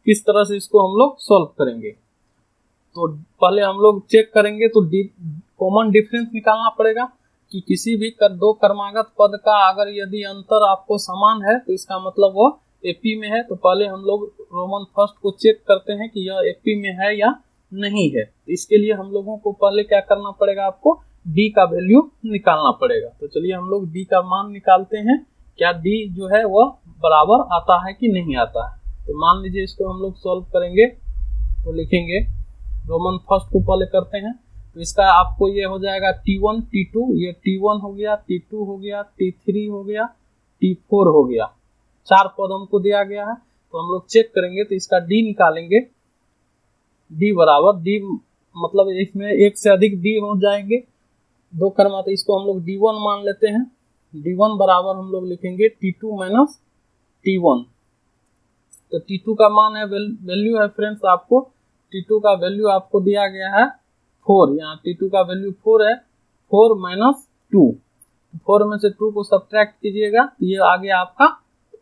किस तरह से इसको हम लोग सॉल्व करेंगे, तो पहले हम लोग चेक करेंगे तो कॉमन डिफरेंस निकालना पड़ेगा कि किसी भी दो क्रमागत पद का अगर यदि अंतर आपको समान है तो इसका मतलब वो एपी में है। तो पहले हम लोग रोमन फर्स्ट को चेक करते हैं कि यह एपी में है या नहीं है। तो इसके लिए हम लोगों को पहले क्या करना पड़ेगा, आपको डी का वैल्यू निकालना पड़ेगा। तो चलिए हम लोग डी का मान निकालते हैं, क्या डी जो है वह बराबर आता है कि नहीं आता है। तो मान लीजिए इसको हम लोग सॉल्व करेंगे तो लिखेंगे रोमन फर्स्ट को पहले करते हैं। तो इसका आपको ये हो जाएगा T1 T2, ये T1 हो गया, T2 हो गया, T3 हो गया, T4 हो गया। 4 पद हमको दिया गया है। तो हम लोग चेक करेंगे तो इसका D निकालेंगे। D बराबर, D मतलब इसमें एक से अधिक D हो जाएंगे दो क्रम, तो इसको हम लोग D1 मान लेते हैं। D1 बराबर हम लोग लिखेंगे T2 माइनस T1। तो T2 का मान है वैल्यू है फ्रेंड्स, आपको T2 का वैल्यू आपको दिया गया है 4। यहाँ T2 का वैल्यू 4 है, 4 माइनस 2, 4 में से 2 को सब्ट्रैक्ट कीजिएगा तो ये आ गया आपका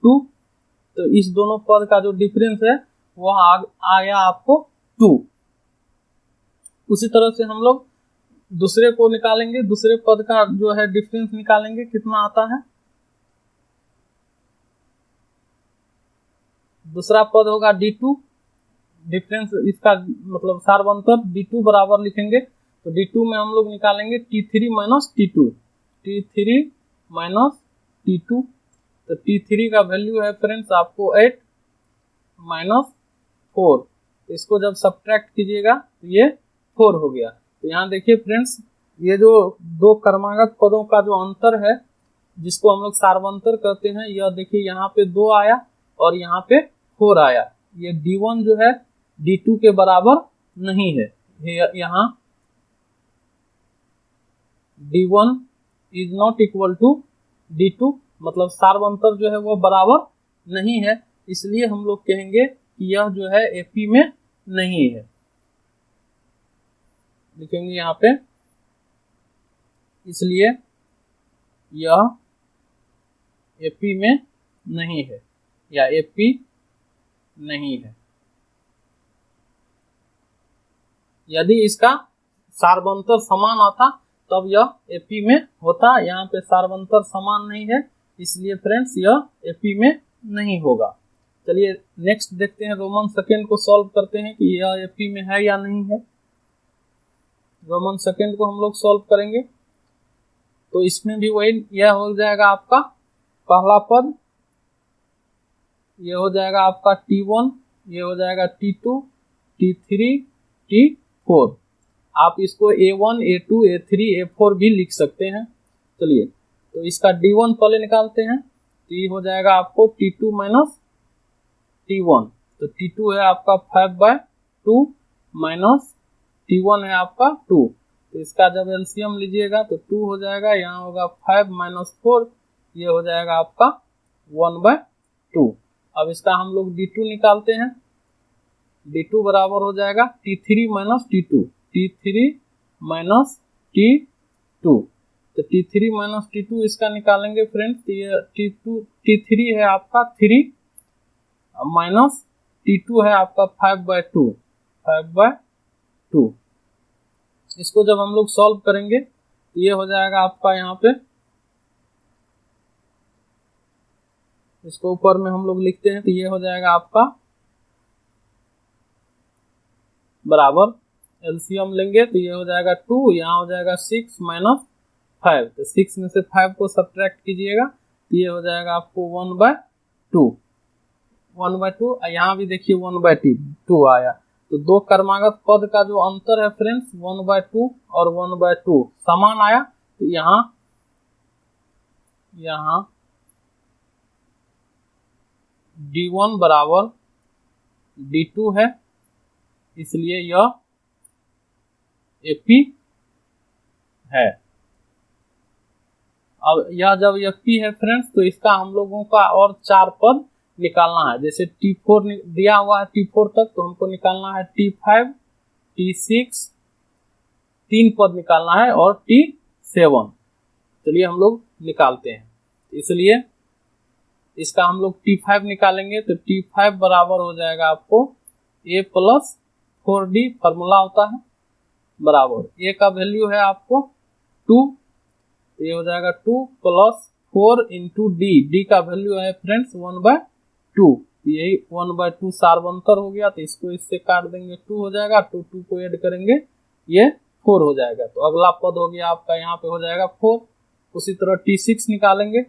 2। तो इस दोनों पद का जो डिफरेंस है वह आ गया आपको 2। उसी तरह से हम लोग दूसरे को निकालेंगे, दूसरे पद का जो है डिफरेंस निकालेंगे, कितना आता है। दूसरा पद होगा D2, डिफरेंस इसका मतलब सार्वंतर D2 बराबर लिखेंगे। तो D2 में हम लोग निकालेंगे T3 minus T2, T3 minus T2। तो T3 का वैल्यू है फ्रेंड्स आपको 8 माइनस 4। इसको जब सब्ट्रैक्ट कीजिएगा तो ये 4 हो गया। तो यहाँ देखिए फ्रेंड्स, ये जो दो क्रमागत पदों का जो अंतर है जिसको हम लोग सार्वंतर कहते हैं, यह देखिए यहाँ पे 2 आया और यहाँ पे 4 आया। ये D1 जो है D2 के बराबर नहीं है। यहाँ D1 is not equal to D2, मतलब सार्वंतर जो है वो बराबर नहीं है, इसलिए हम लोग कहेंगे कि यह जो है AP में नहीं है। लिखेंगे यहाँ पे, इसलिए यह AP में नहीं है या AP नहीं है। यदि इसका सार्वंतर समान आता तब यह AP में होता। यहाँ पे सार्वंतर समान नहीं है, इसलिए फ्रेंड्स यह AP में नहीं होगा। चलिए नेक्स्ट देखते हैं, रोमन सेकेंड को सॉल्व करते हैं कि यह AP में है या नहीं है। रोमन सेकेंड को हम लोग सॉल्व करेंगे तो इसमें भी वही यह हो जाएगा आपका पहला पद, ये हो जाएगा आपका T1, ये हो जाएगा T2, T3, T4। आप इसको A1, A2, A3, A4 भी लिख सकते हैं। चलिए तो इसका D1 पहले निकालते हैं, तो ये हो जाएगा आपको T2 माइनस T1। तो T2 है आपका 5/2 माइनस T1 है आपका 2। तो इसका जब एलसीएम लीजिएगा तो 2 हो जाएगा, यहाँ होगा 5 माइनस 4, ये हो जाएगा आपका 1/2। अब इसका हम लोग D2 निकालते हैं। D2 बराबर हो जाएगा T3 minus T2, T3 minus T2। तो T3 माइनस T2 इसका निकालेंगे फ्रेंड्स, तो ये T3 है आपका 3 माइनस T2 है आपका 5/2। इसको जब हम लोग सॉल्व करेंगे तो ये हो जाएगा आपका, यहाँ पे इसको ऊपर में हम लोग लिखते हैं, तो ये हो जाएगा आपका बराबर, एलसीएम लेंगे तो ये हो जाएगा 2, यहाँ हो जाएगा 6 माइनस 5। तो 6 में से 5 को सब्ट्रैक्ट कीजिएगा तो ये हो जाएगा आपको 1/2। यहाँ भी देखिए 1/2 आया। तो दो क्रमागत पद का जो अंतर है फ्रेंड्स 1/2 और 1/2 समान आया। तो यहाँ D1 बराबर D2 है, इसलिए यह AP है। अब यह जब AP है फ्रेंड्स तो इसका हम लोगों का और 4 पद निकालना है। जैसे T4 दिया हुआ है, T4 तक, तो हमको निकालना है T5, T6, 3 पद निकालना है और T7। चलिए हम लोग निकालते हैं। इसलिए इसका हम लोग T5 निकालेंगे तो T5 बराबर हो जाएगा आपको A प्लस 4D, फॉर्मूला होता है, बराबर A का वैल्यू है आपको 2, तो ये हो जाएगा 2 प्लस 4 इंटू D का वैल्यू है फ्रेंड्स 1/2। यही 1/2 सार्वंतर हो गया, तो इसको इससे काट देंगे, 2 हो जाएगा, 2 को ऐड करेंगे ये 4 हो जाएगा। तो अगला पद हो गया आपका, यहाँ पे हो जाएगा 4। उसी तरह T6 निकालेंगे,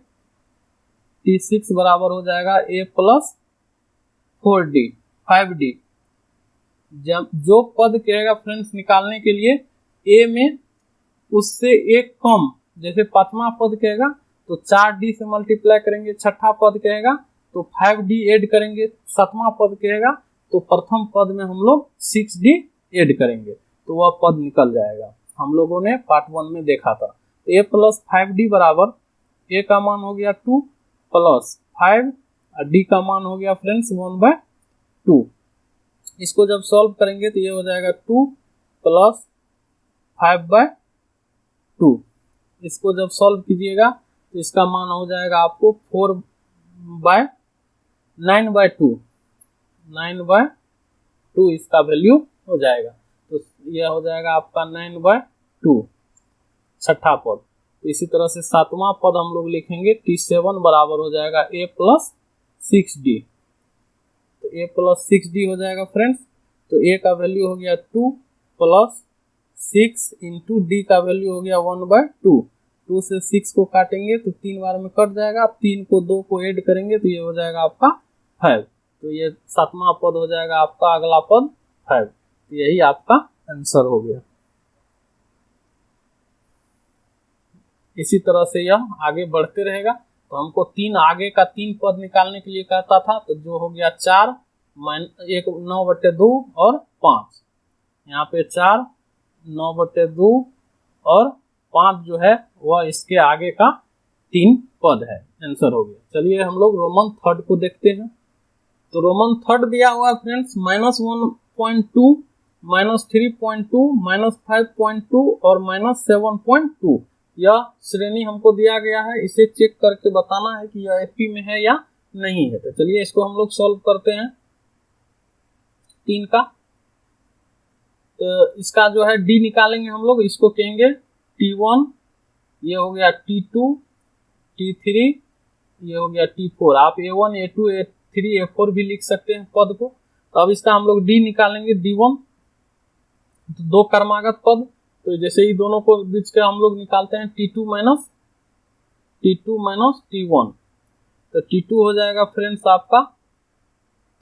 T6 बराबर हो जाएगा A प्लस 4D 5D। जब जो पद कहेगा फ्रेंड्स निकालने के लिए A में उससे एक कम, जैसे 5वां पद कहेगा तो 4D से मल्टीप्लाई करेंगे, 6ठा पद कहेगा तो 5D ऐड करेंगे, 7वां पद कहेगा तो प्रथम पद में हम लोग 6D ऐड करेंगे, तो वह पद निकल जाएगा। हम लोगों ने पार्ट 1 में देखा था। तो A प्लस 5D बराबर A का मान हो गया 2 प्लस 5 और D का मान हो गया फ्रेंड्स 1/2। इसको जब सॉल्व करेंगे तो ये हो जाएगा 2 प्लस 5/2। इसको जब सॉल्व कीजिएगा तो इसका मान हो जाएगा आपको 9/2 इसका वैल्यू हो जाएगा। तो यह हो जाएगा आपका 9/2 छठा पद। तो इसी तरह से 7वां पद हम लोग लिखेंगे, T7 बराबर हो जाएगा A प्लस 6D। तो A प्लस 6D हो जाएगा फ्रेंड्स। तो A का वैल्यू हो गया 2 प्लस 6 इंटू D का वैल्यू हो गया 1/2। 2 से 6 को काटेंगे तो 3 बार में कट जाएगा। 3 को 2 को ऐड करेंगे तो ये हो जाएगा आपका 5। तो ये 7वां पद हो जाएगा आपका, अगला पद 5। तो यही आपका आंसर हो गया। इसी तरह से यह आगे बढ़ते रहेगा। तो हमको 3 आगे का 3 पद निकालने के लिए कहता था, तो जो हो गया 4 1 9/2 और 5। यहाँ पे 4 9/2 और 5 जो है वह इसके आगे का 3 पद है। आंसर हो गया। चलिए हम लोग रोमन थर्ड को देखते हैं। तो रोमन थर्ड दिया हुआ है फ्रेंड्स -1.2, -3.2, -5.2 और -7.2। यह श्रेणी हमको दिया गया है, इसे चेक करके बताना है कि यह एपी में है या नहीं है। तो चलिए इसको हम लोग सॉल्व करते हैं 3 का। तो इसका जो है डी निकालेंगे हम लोग, इसको कहेंगे T1, ये हो गया T2, T3, ये हो गया T4। आप A1, A2, A3, A4 भी लिख सकते हैं पद को। तो अब इसका हम लोग डी निकालेंगे, D1। तो 2 क्रमागत पद, तो जैसे ही दोनों को बीच के हम लोग निकालते हैं T2 माइनस T1। तो T2 हो जाएगा फ्रेंड्स आपका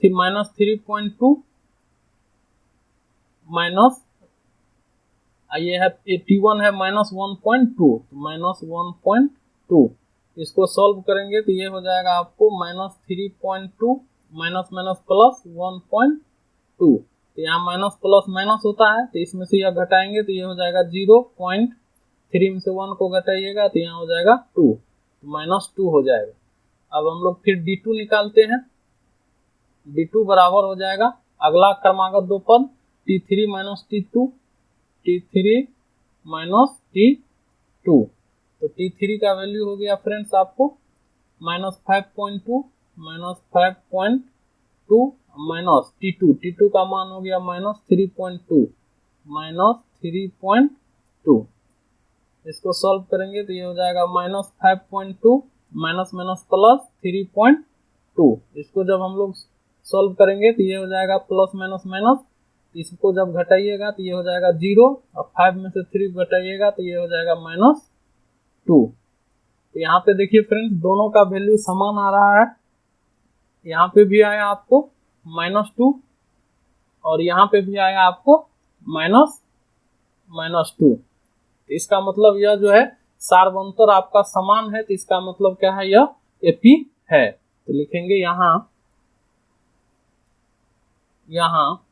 -3.2 माइनस, ये है T1 है -1.2, -1.2। इसको सॉल्व करेंगे तो ये हो जाएगा आपको -3.2 माइनस प्लस 1.2। तो यहाँ माइनस प्लस माइनस होता है, तो इसमें से यह घटाएंगे तो ये हो जाएगा 0.3 में से 1 को घटाइएगा तो यहाँ हो जाएगा 2, तो -2 हो जाएगा। अब हम लोग फिर D2 निकालते हैं। D2 बराबर हो जाएगा अगला क्रमागत 2 पद T3 minus T2, T3 minus T2। तो T3 का वैल्यू हो गया फ्रेंड्स आपको -5.2 माइनस T2 का मान हो गया -3.2 इसको सॉल्व करेंगे तो ये हो जाएगा -5.2 माइनस प्लस 3.2। इसको जब हम लोग सॉल्व करेंगे तो ये हो जाएगा प्लस माइनस माइनस, इसको जब घटाइएगा तो ये हो जाएगा 0 और 5 में से 3 घटाइएगा तो ये हो जाएगा -2। तो यहाँ पे देखिए फ्रेंड्स दोनों का वैल्यू समान आ रहा है। यहाँ पे भी आया आपको -2 और यहाँ पे भी आया आपको -2। तो इसका मतलब यह जो है सार्वंतर आपका समान है, तो इसका मतलब क्या है, यह एपी है। तो लिखेंगे यहाँ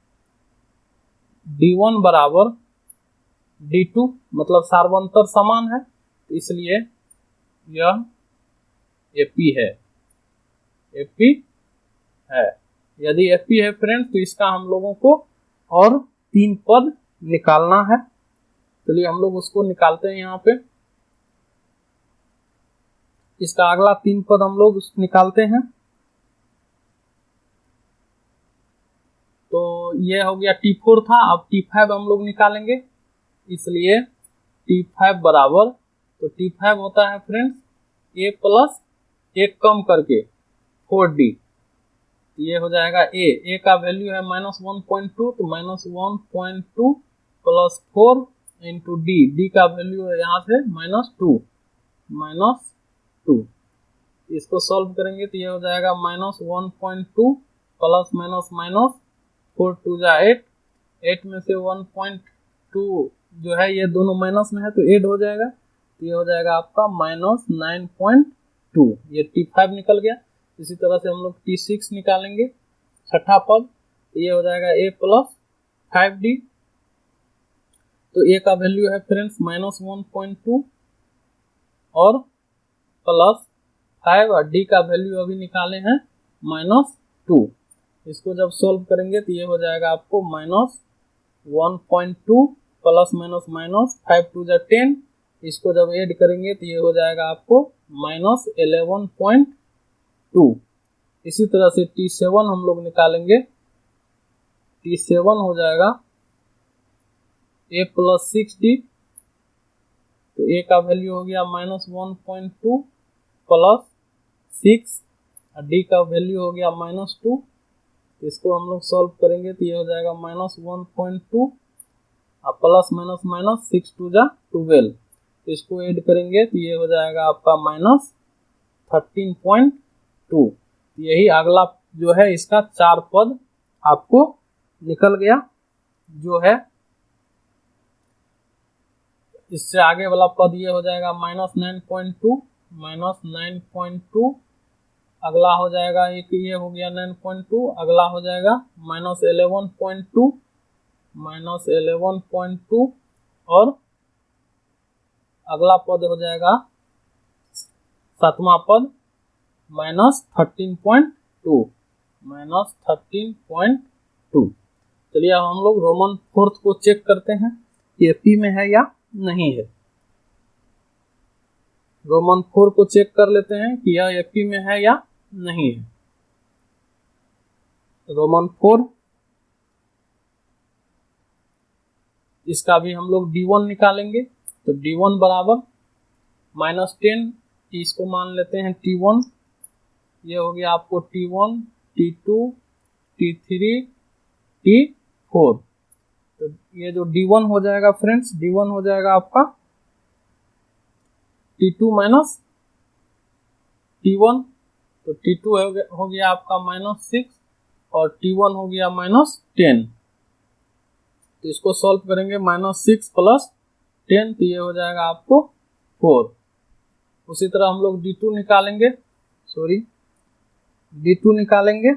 D1 बराबर D2, मतलब सार्वंतर समान है, तो इसलिए यह एपी है। यदि एपी है फ्रेंड्स तो इसका हम लोगों को और 3 पद निकालना है। चलिए हम लोग उसको निकालते हैं। यहाँ पे इसका अगला 3 पद हम लोग निकालते हैं। तो ये हो गया T4 था, अब T5 हम लोग निकालेंगे, इसलिए T5 बराबर, तो T5 होता है फ्रेंड्स A प्लस 1 कम करके 4D। ये हो जाएगा A का वैल्यू है -1.2, तो -1.2 प्लस 4 इंटू D का वैल्यू है यहाँ से -2। इसको सॉल्व करेंगे तो ये हो जाएगा -1.2 प्लस माइनस 4 2 जा 8 में से 1.2 जो है ये दोनों माइनस में है तो ऐड हो जाएगा, तो ये हो जाएगा आपका -9.2। ये T5 निकल गया। इसी तरह से हम लोग T6 निकालेंगे, छठा पद, तो ये हो जाएगा A प्लस 5D। तो A का वैल्यू है फ्रेंड्स -1.2 और प्लस 5 और D का वैल्यू अभी निकाले हैं -2। इसको जब सोल्व करेंगे तो ये हो जाएगा आपको -1.2 प्लस माइनस 5 2 जा 10। इसको जब ऐड करेंगे तो ये हो जाएगा आपको -11.2। इसी तरह से T7 हम लोग निकालेंगे। T7 हो जाएगा A प्लस 6D। तो A का वैल्यू हो गया -1.2 प्लस 6 और D का वैल्यू हो गया -2। इसको हम लोग सॉल्व करेंगे तो ये हो जाएगा -1.2 और प्लस माइनस 6 2 जा 12। इसको ऐड करेंगे तो ये हो जाएगा आपका -13.2। यही अगला जो है इसका 4 पद आपको निकल गया जो है। इससे आगे वाला पद ये हो जाएगा -9.2, अगला हो जाएगा एक ये हो गया 9.2, अगला हो जाएगा -11.2 और अगला पद हो जाएगा 7वां पद -13.2। चलिए अब हम लोग रोमन 4 को चेक करते हैं कि एपी में है या नहीं है। रोमन 4 को चेक कर लेते हैं कि यह एपी में है या नहीं है। रोमन 4 इसका भी हम लोग D1 निकालेंगे तो D1 बराबर -10, इसको मान लेते हैं T1। ये हो गया आपको T1, T2, T3, T4। तो ये जो D1 हो जाएगा फ्रेंड्स, D1 हो जाएगा आपका T2 माइनस T1, तो T2 हो गया आपका -6 और T1 हो गया -10। तो इसको सॉल्व करेंगे -6 + 10 तो ये हो जाएगा आपको 4। उसी तरह हम लोग D2 निकालेंगे, D2 निकालेंगे।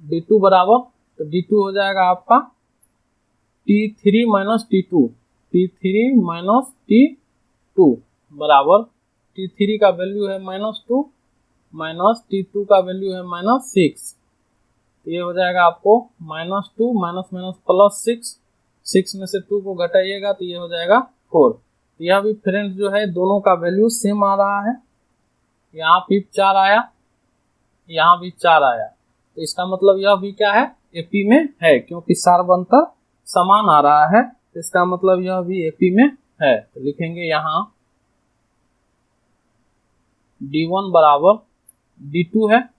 D2 बराबर, तो D2 हो जाएगा आपका T3 minus T2, T3 minus T2 बराबर T3 का वैल्यू है -2 माइनस T2 का वैल्यू है -6। तो ये हो जाएगा आपको -2 +6, 6 में से 2 को घटाइएगा तो ये हो जाएगा 4। तो यह भी फ्रेंड्स जो है दोनों का वैल्यू सेम आ रहा है। यहाँ भी 4 आया, यहाँ भी 4 आया, तो इसका मतलब यह भी क्या है, एपी में है, क्योंकि सार्वंतर समान आ रहा है। तो इसका मतलब यह भी एपी में है। तो लिखेंगे यहाँ D1 बराबर D2 है,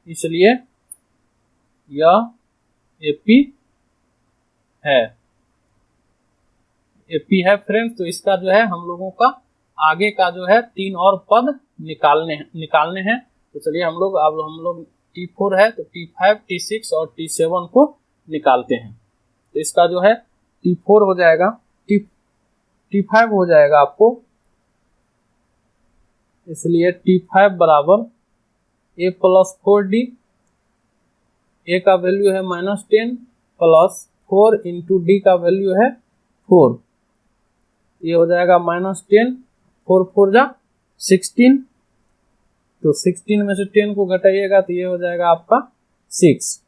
इसलिए यह एपी है, एपी है फ्रेंड्स। तो इसका जो है हम लोगों का आगे का जो है 3 और पद निकालने हैं। तो चलिए हम लोग T4 है तो T5, T6 और T7 को निकालते हैं। तो इसका जो है T4 हो जाएगा, T5 हो जाएगा आपको, इसलिए T5 बराबर A + 4D, A का वैल्यू है -10 + 4 × D का वैल्यू है 4। ये हो जाएगा -10, 4 4 जा 16, तो 16 में से 10 को घटाइएगा तो ये हो जाएगा आपका 6।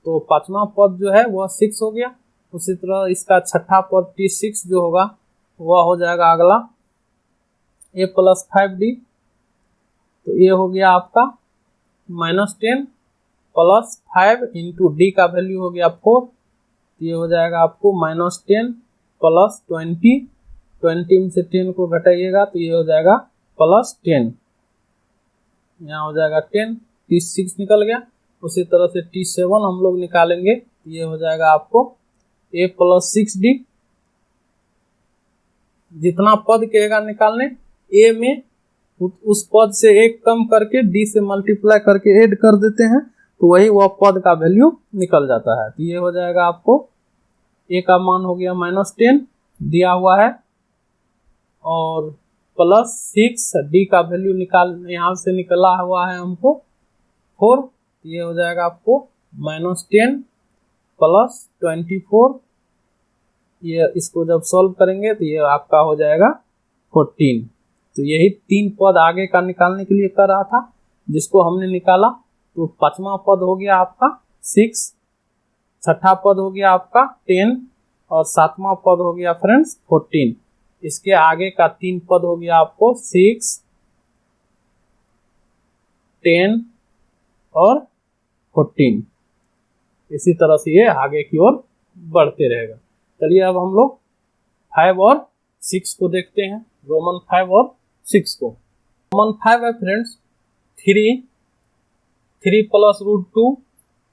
तो 5वां पद जो है वह 6 हो गया। उसी तरह इसका 6ठा पद T6 जो होगा वह हो जाएगा अगला A + 5D, तो ये हो गया आपका -10 + 5 × D का वैल्यू हो गया 4, तो ये हो जाएगा आपको -10 + 20, 20 में से 10 को घटाइएगा तो ये हो जाएगा +10, यहाँ हो जाएगा 10, T6 निकल गया। उसी तरह से T7 हम लोग निकालेंगे, ये हो जाएगा आपको A + 6D। जितना पद कहेगा निकालने, A में उस पद से एक कम करके D से मल्टीप्लाई करके ऐड कर देते हैं, तो वही वह पद का वैल्यू निकल जाता है। तो ये हो जाएगा आपको A का मान हो गया -10 दिया हुआ है और +6 D का वैल्यू यहाँ से निकला हुआ है हमको 4। ये हो जाएगा आपको -10 + 24, ये इसको जब सॉल्व करेंगे तो ये आपका हो जाएगा 14। तो यही 3 पद आगे का निकालने के लिए कर रहा था, जिसको हमने निकाला। तो 5वां पद हो गया आपका 6, 6ठा पद हो गया आपका 10 और 7वां पद हो गया फ्रेंड्स 14। इसके आगे का 3 पद हो गया आपको 6, 10 और 14। इसी तरह से ये आगे की ओर बढ़ते रहेगा। चलिए अब हम लोग 5 और 6 को देखते हैं, रोमन 5 और 6 को। रोमन 5 है फ्रेंड्स 3 + √2,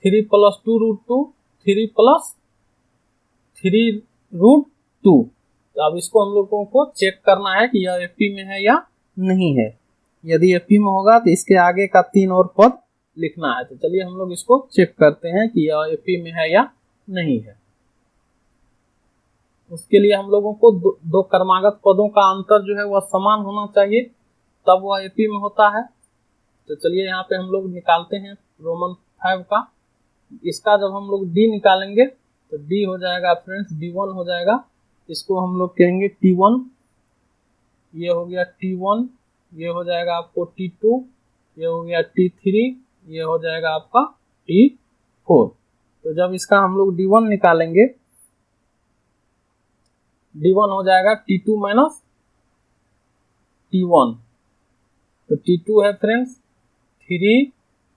3 + 2 √2, 3 + 3 √2। तो अब इसको हम लोगों को चेक करना है कि यह एफपी में है या नहीं है। यदि एफपी में होगा तो इसके आगे का 3 और पद लिखना है। तो चलिए हम लोग इसको चेक करते हैं कि यह एफपी में है या नहीं है। उसके लिए हम लोगों को दो क्रमागत पदों का अंतर जो है वह समान होना चाहिए, तब वह एपी में होता है। तो चलिए यहाँ पे हम लोग निकालते हैं रोमन 5 का। इसका जब हम लोग डी निकालेंगे तो डी हो जाएगा फ्रेंड्स D1 हो जाएगा। इसको हम लोग कहेंगे T1, ये हो गया T1, ये हो जाएगा आपको T2, ये हो गया T3, ये हो जाएगा आपका T4। तो जब इसका हम लोग D1 निकालेंगे, D1 हो जाएगा T2 माइनस T1। तो T2 है फ्रेंड्स 3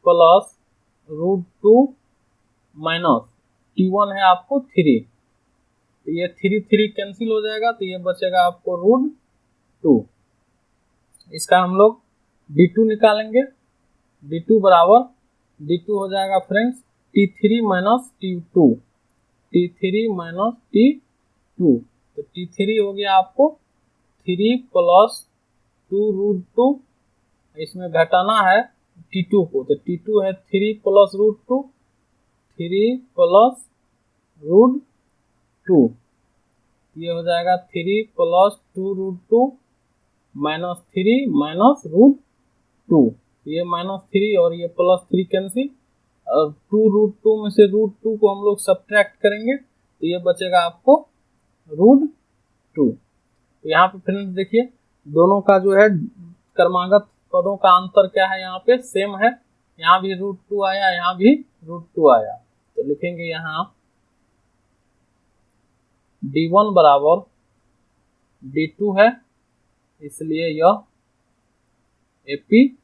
प्लस √2 माइनस T1 है आपको 3। तो ये 3 कैंसिल हो जाएगा, तो ये बचेगा आपको √2। इसका हम लोग D2 निकालेंगे। D2 बराबर D2 हो जाएगा friends T3 minus T2, T3 minus T2। तो T3 हो गया आपको 3 प्लस 2 √2, इसमें घटाना है T2 को। तो T2 है 3 प्लस √2, 3 प्लस √2, ये हो जाएगा 3 प्लस 2 √2 माइनस 3 माइनस √2। ये -3 और ये +3 कैंसिल, और 2 √2 में से √2 को हम लोग सब्ट्रैक्ट करेंगे तो ये बचेगा आपको √2। तो यहाँ पे फ्रेंड्स देखिए दोनों का जो है क्रमागत पदों का अंतर क्या है, यहाँ पे सेम है। यहाँ भी √2 आया, यहाँ भी √2 आया। तो लिखेंगे यहाँ D1 बराबर D2 है, इसलिए यह एपी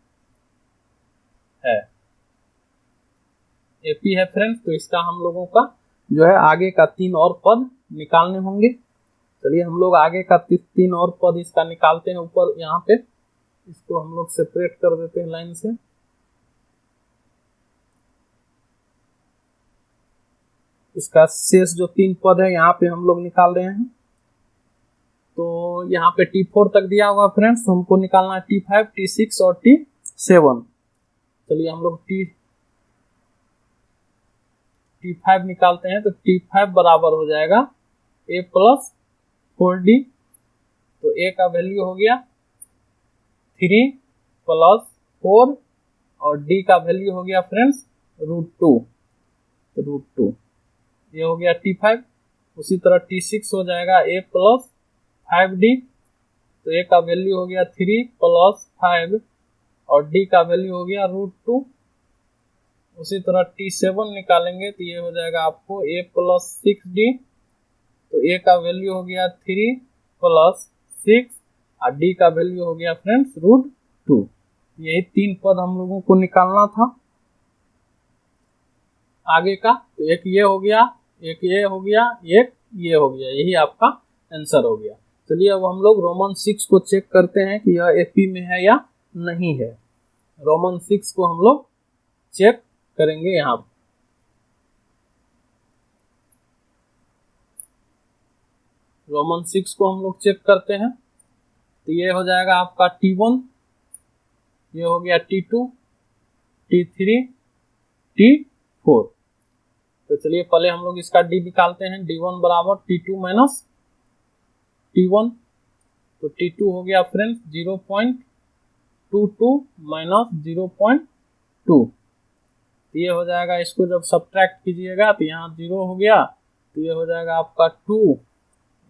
है। एपी है फ्रेंड्स। तो इसका हम लोगों का जो है आगे का 3 और पद निकालने होंगे। चलिए हम लोग आगे का 3 और पद इसका निकालते हैं। ऊपर यहाँ पे इसको हम लोग सेपरेट कर देते हैं लाइन से। इसका शेष जो 3 पद है यहाँ पे हम लोग निकाल रहे हैं। तो यहाँ पे T4 तक दिया हुआ फ्रेंड्स, तो हमको निकालना है T5, T6 और T7। चलिए हम लोग T5 निकालते हैं। तो T5 बराबर हो जाएगा A प्लस 4D। तो A का वैल्यू हो गया 3 प्लस 4 और D का वैल्यू हो गया फ्रेंड्स √2। तो √2 ये हो गया T5। उसी तरह T6 हो जाएगा A प्लस 5D। तो A का वैल्यू हो गया 3 प्लस 5 और D का वैल्यू हो गया √2। उसी तरह T7 निकालेंगे तो ये हो जाएगा आपको A प्लस 6D। तो A का वैल्यू हो गया 3 प्लस 6 और D का वैल्यू हो गया फ्रेंड्स √2। यही 3 पद हम लोगों को निकालना था आगे का। तो एक ये हो गया, एक ये हो गया, एक ये हो गया, यही आपका आंसर हो गया। चलिए अब हम लोग रोमन 6 को चेक करते हैं कि यह एपी में है या नहीं है। रोमन 6 को हम लोग चेक करेंगे। यहाँ रोमन 6 को हम लोग चेक करते हैं। तो ये हो जाएगा आपका T1, ये हो गया T2, T3, T4। तो चलिए पहले हम लोग इसका D निकालते हैं। D1 बराबर T2 माइनस T1। तो T2 हो गया फ्रेंड्स 0.22 माइनस 0.2। तो ये हो जाएगा, इसको जब सब्ट्रैक्ट कीजिएगा तो यहाँ 0 हो गया, तो ये हो जाएगा आपका 2,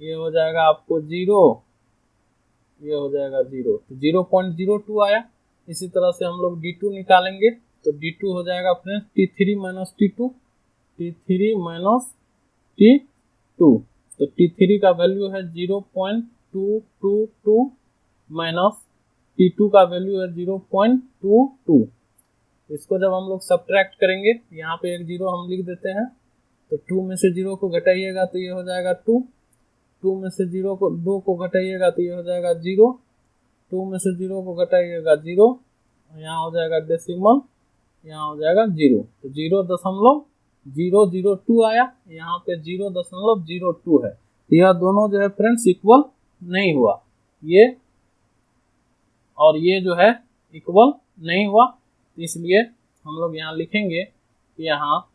ये हो जाएगा आपको 0, ये हो जाएगा 0। तो 0.02 आया। इसी तरह से हम लोग D2 निकालेंगे। तो D2 हो जाएगा friends T3 minus T2, T3 minus T2। तो T3 का वैल्यू है 0.222 माइनस T2 का वैल्यू है 0.22। इसको जब हम लोग सब्ट्रैक्ट करेंगे, यहाँ पे एक 0 हम लिख देते हैं। तो 2 में से 0 को घटाइएगा तो ये हो जाएगा 2, 2 में से 2 को घटाइएगा तो ये हो जाएगा 0, 2 में से 0 को घटाइएगा 0, यहाँ हो जाएगा डेसिमल, यहाँ हो जाएगा 0। तो 0.002 आया, यहाँ पे 0.02 है। यह दोनों जो है फ्रेंड्स इक्वल नहीं हुआ, ये और ये जो है इक्वल नहीं हुआ, इसलिए हम लोग यहाँ लिखेंगे कि यहाँ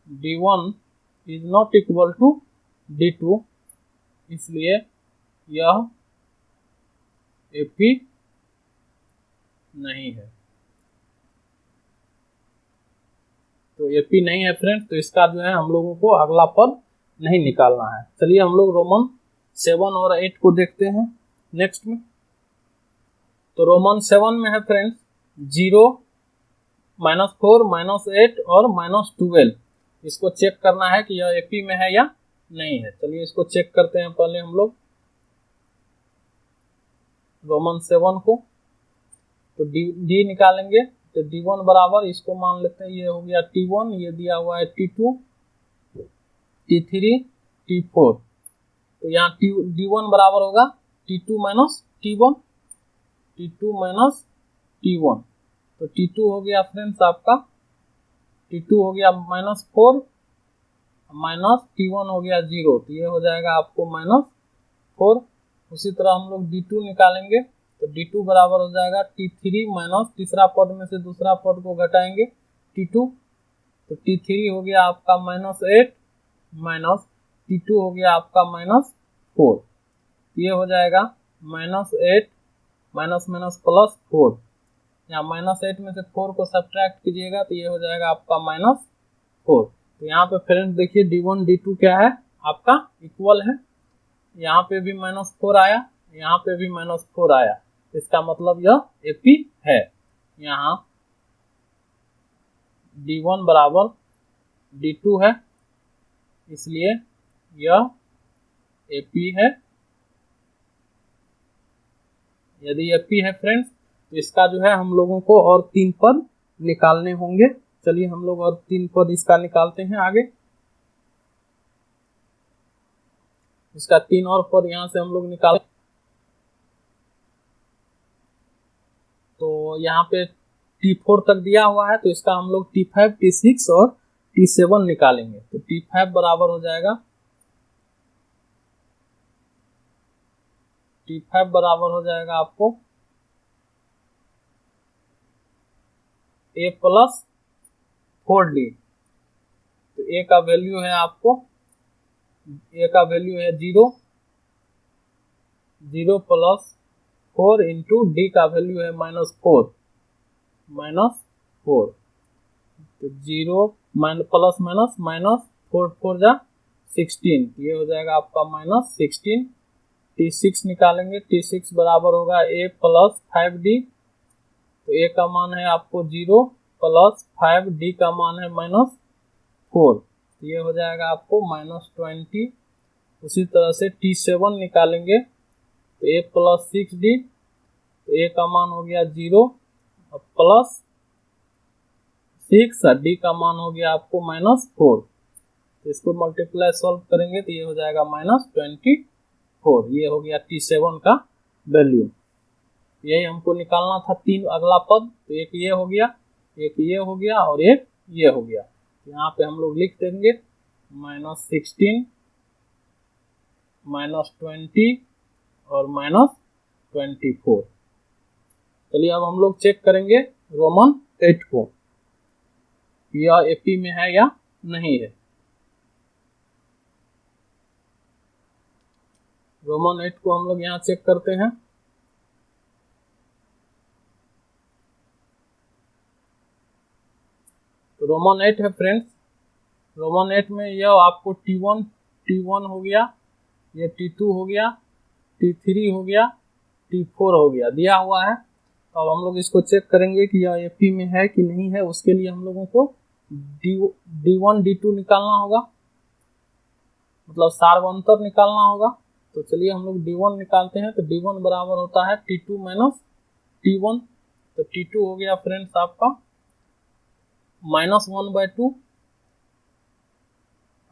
D1 is not equal to D2, इसलिए यह AP नहीं है। तो AP नहीं है फ्रेंड्स, तो इसका जो है हम लोगों को अगला पद नहीं निकालना है। चलिए हम लोग रोमन 7 और 8 को देखते हैं नेक्स्ट में। तो रोमन 7 में है फ्रेंड्स 0, -4, -8 और -12। इसको चेक करना है कि यह AP में है या नहीं है। चलिए इसको चेक करते हैं पहले हम लोग रोमन 7 को। तो D निकालेंगे, तो D1 बराबर, इसको मान लेते हैं ये हो गया T1, ये दिया हुआ है T2, T3, T4। तो यहाँ D1 बराबर होगा T2 minus T1, T2 minus T1। तो T2 हो गया फ्रेंड्स आपका, T2 हो गया -4, माइनस T1 हो गया 0, तो ये हो जाएगा आपको -4। उसी तरह हम लोग D2 निकालेंगे, तो D2 बराबर हो जाएगा T3 माइनस, तीसरा पद में से दूसरा पद को घटाएंगे T2, तो T3 हो गया आपका -8 माइनस T2 हो गया आपका -4। ये हो जाएगा -8 माइनस माइनस +4, यहाँ -8 में से 4 को सब्ट्रैक्ट कीजिएगा तो ये हो जाएगा आपका -4। तो यहाँ पे फ्रेंड्स देखिए D1 D2 क्या है आपका इक्वल है, यहाँ पे भी -4 आया, यहाँ पे भी -4 आया, इसका मतलब यह AP है। यहाँ D1 बराबर D2 है, इसलिए यह AP है। यदि AP है फ्रेंड्स, तो इसका जो है हम लोगों को और 3 पद निकालने होंगे। चलिए हम लोग और 3 पद इसका निकालते हैं आगे। इसका 3 और पद यहाँ से हम लोग निकालें, तो यहाँ पे T4 तक दिया हुआ है, तो इसका हम लोग T5, T6 और T7 निकालेंगे। तो T5 बराबर हो जाएगा, T5 बराबर हो जाएगा आपको A + 4D। तो A का वैल्यू है आपको, A का वैल्यू है 0, 0 + 4 इंटू D का वैल्यू है -4, -4। तो 0 प्लस माइनस 4 4 जा 16, ये हो जाएगा आपका -16। T6 निकालेंगे, T6 बराबर होगा A + 5D। तो A का मान है आपको 0 + 5D का मान है -4, ये हो जाएगा आपको -20। उसी तरह से T7 निकालेंगे, तो A + 6D, तो A का मान हो गया 0 + 6, D का मान हो गया आपको -4। तो इसको मल्टीप्लाई सॉल्व करेंगे तो ये हो जाएगा -24, ये हो गया T7 का वैल्यू। यही हमको निकालना था 3 अगला पद। तो एक ये हो गया, एक ये हो गया और एक ये हो गया। यहाँ पे हम लोग लिख देंगे -16, -20 और -24। चलिए अब हम लोग चेक करेंगे रोमन 8 को, यह AP में है या नहीं है। रोमन 8 को हम लोग यहाँ चेक करते हैं। तो रोमन 8 है फ्रेंड्स, रोमन 8 में यह आपको T1 हो गया, ये T2 हो गया, T3 हो गया, T4 हो गया, दिया हुआ है। तो अब हम लोग इसको चेक करेंगे कि यह AP में है कि नहीं है। उसके लिए हम लोगों को D1 D2 निकालना होगा, मतलब सार्वंतर निकालना होगा। तो चलिए हम लोग D1 निकालते हैं। तो D1 बराबर होता है T2 माइनस T1। तो T2 हो गया फ्रेंड्स आपका -1/2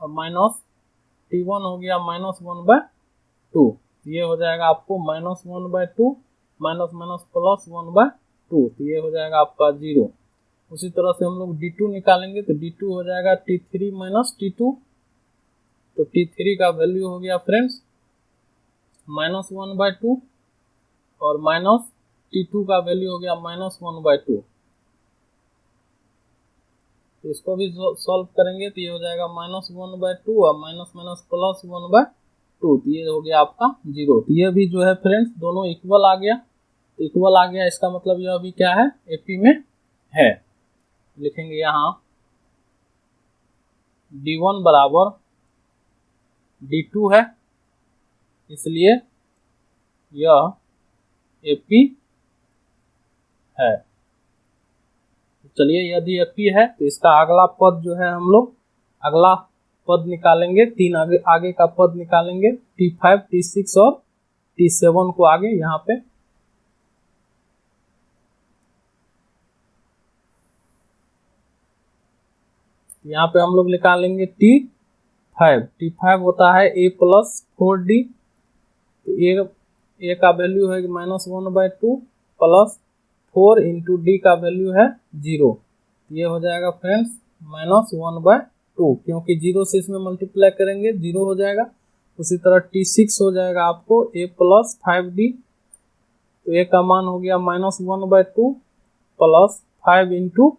और माइनस T1 हो गया -1/2। ये हो जाएगा आपको -1/2 माइनस माइनस +1/2, तो ये हो जाएगा आपका 0। उसी तरह से हम लोग D2 निकालेंगे, तो D2 हो जाएगा T3 माइनस T2, तो T3 का वैल्यू हो गया फ्रेंड्स -1/2 और माइनस T2 का वैल्यू हो गया -1/2। तो इसको भी सॉल्व करेंगे तो ये हो जाएगा -1/2 और माइनस माइनस प्लस 1/2, तो ये हो गया आपका 0। तो ये भी जो है फ्रेंड्स दोनों इक्वल आ गया। तो इक्वल आ गया, इसका मतलब यह भी क्या है, एपी में है। लिखेंगे यहाँ D1 बराबर D2 है, इसलिए यह एपी है। चलिए यदि एपी है तो इसका अगला पद जो है हम लोग अगला पद निकालेंगे, 3 आगे का पद निकालेंगे, T5 T6 और T7 को आगे यहाँ पे। यहाँ पे हम लोग निकालेंगे T5 होता है A+4D। तो ए का वैल्यू है -1/2 प्लस 4 इंटू डी का वैल्यू है 0। ये हो जाएगा फ्रेंड्स -1/2, क्योंकि 0 से इसमें मल्टीप्लाई करेंगे 0 हो जाएगा। उसी तरह T6 हो जाएगा आपको A+5D। तो ए का मान हो गया -1/2 प्लस 5 इंटू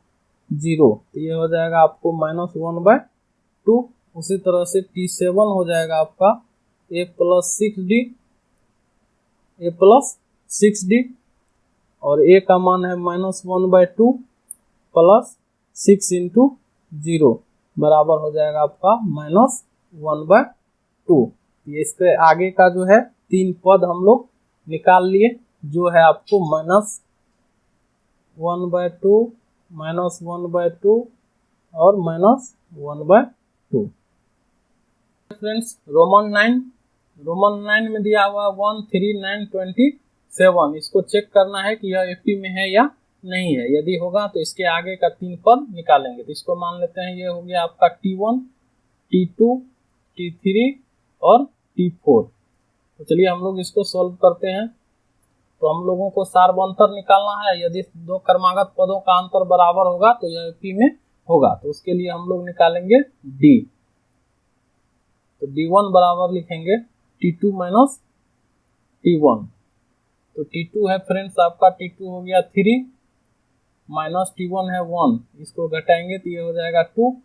0, तो ये हो जाएगा आपको -1/2। उसी तरह से T7 हो जाएगा आपका A+6D और ए का मान है -1/2 प्लस 6 इंटू 0 बराबर हो जाएगा आपका -1/2। ये इसके आगे का जो है 3 पद हम लोग निकाल लिए, जो है आपको -1/2 -1/2 और -1/2। फ्रेंड्स रोमन 9 में दिया हुआ 1, 3, 9, 27, इसको चेक करना है कि यह एपी में है या नहीं है। यदि होगा तो इसके आगे का 3 पद निकालेंगे। तो इसको मान लेते हैं ये हो गया आपका T1, T2, T3 और T4। तो चलिए हम लोग इसको सॉल्व करते हैं। तो हम लोगों को सार्वंतर निकालना है। यदि 2 क्रमागत पदों का अंतर बराबर होगा तो यह एपी में होगा। तो उसके लिए हम लोग निकालेंगे D। तो D1 बराबर लिखेंगे T2 माइनस T1। तो T2 है फ्रेंड्स आपका, T2 हो गया 3 माइनस T1 है 1, इसको घटाएंगे तो ये हो जाएगा 2।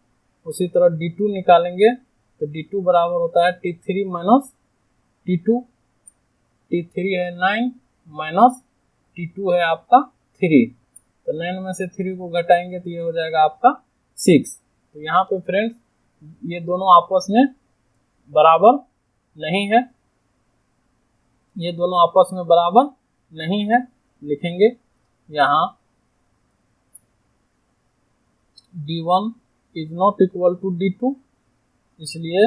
उसी तरह D2 निकालेंगे तो D2 बराबर होता है T3 माइनस T2। T3 है 9 माइनस T2 है आपका 3, तो 9 में से 3 को घटाएंगे तो ये हो जाएगा आपका 6। तो यहाँ पे फ्रेंड्स ये दोनों आपस में बराबर नहीं है, ये दोनों आपस में बराबर नहीं है। लिखेंगे यहाँ D1 is not equal to D2, इसलिए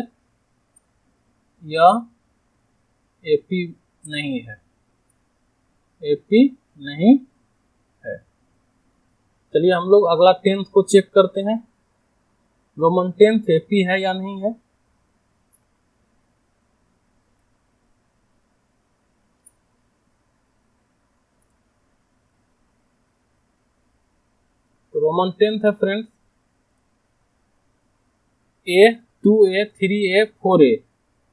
यह एपी नहीं है, एपी नहीं है। चलिए हम लोग अगला 10th को चेक करते हैं, रोमन 10th एपी है या नहीं है। तो रोमन 10th है friends A, 2A, 3A, 4A।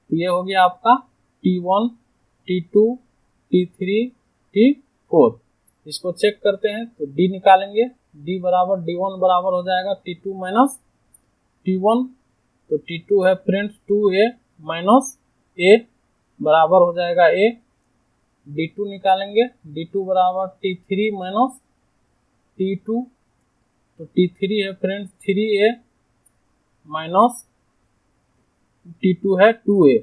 तो ये हो गया आपका T1, T2, T3, T4। इसको चेक करते हैं तो D निकालेंगे। D बराबर D1 बराबर हो जाएगा T2 माइनस T1। तो T2 है फ्रेंड्स 2A माइनस A बराबर हो जाएगा A। D2 निकालेंगे, D2 बराबर T3 माइनस T2। तो T3 है फ्रेंड्स 3A माइनस T2 है 2A।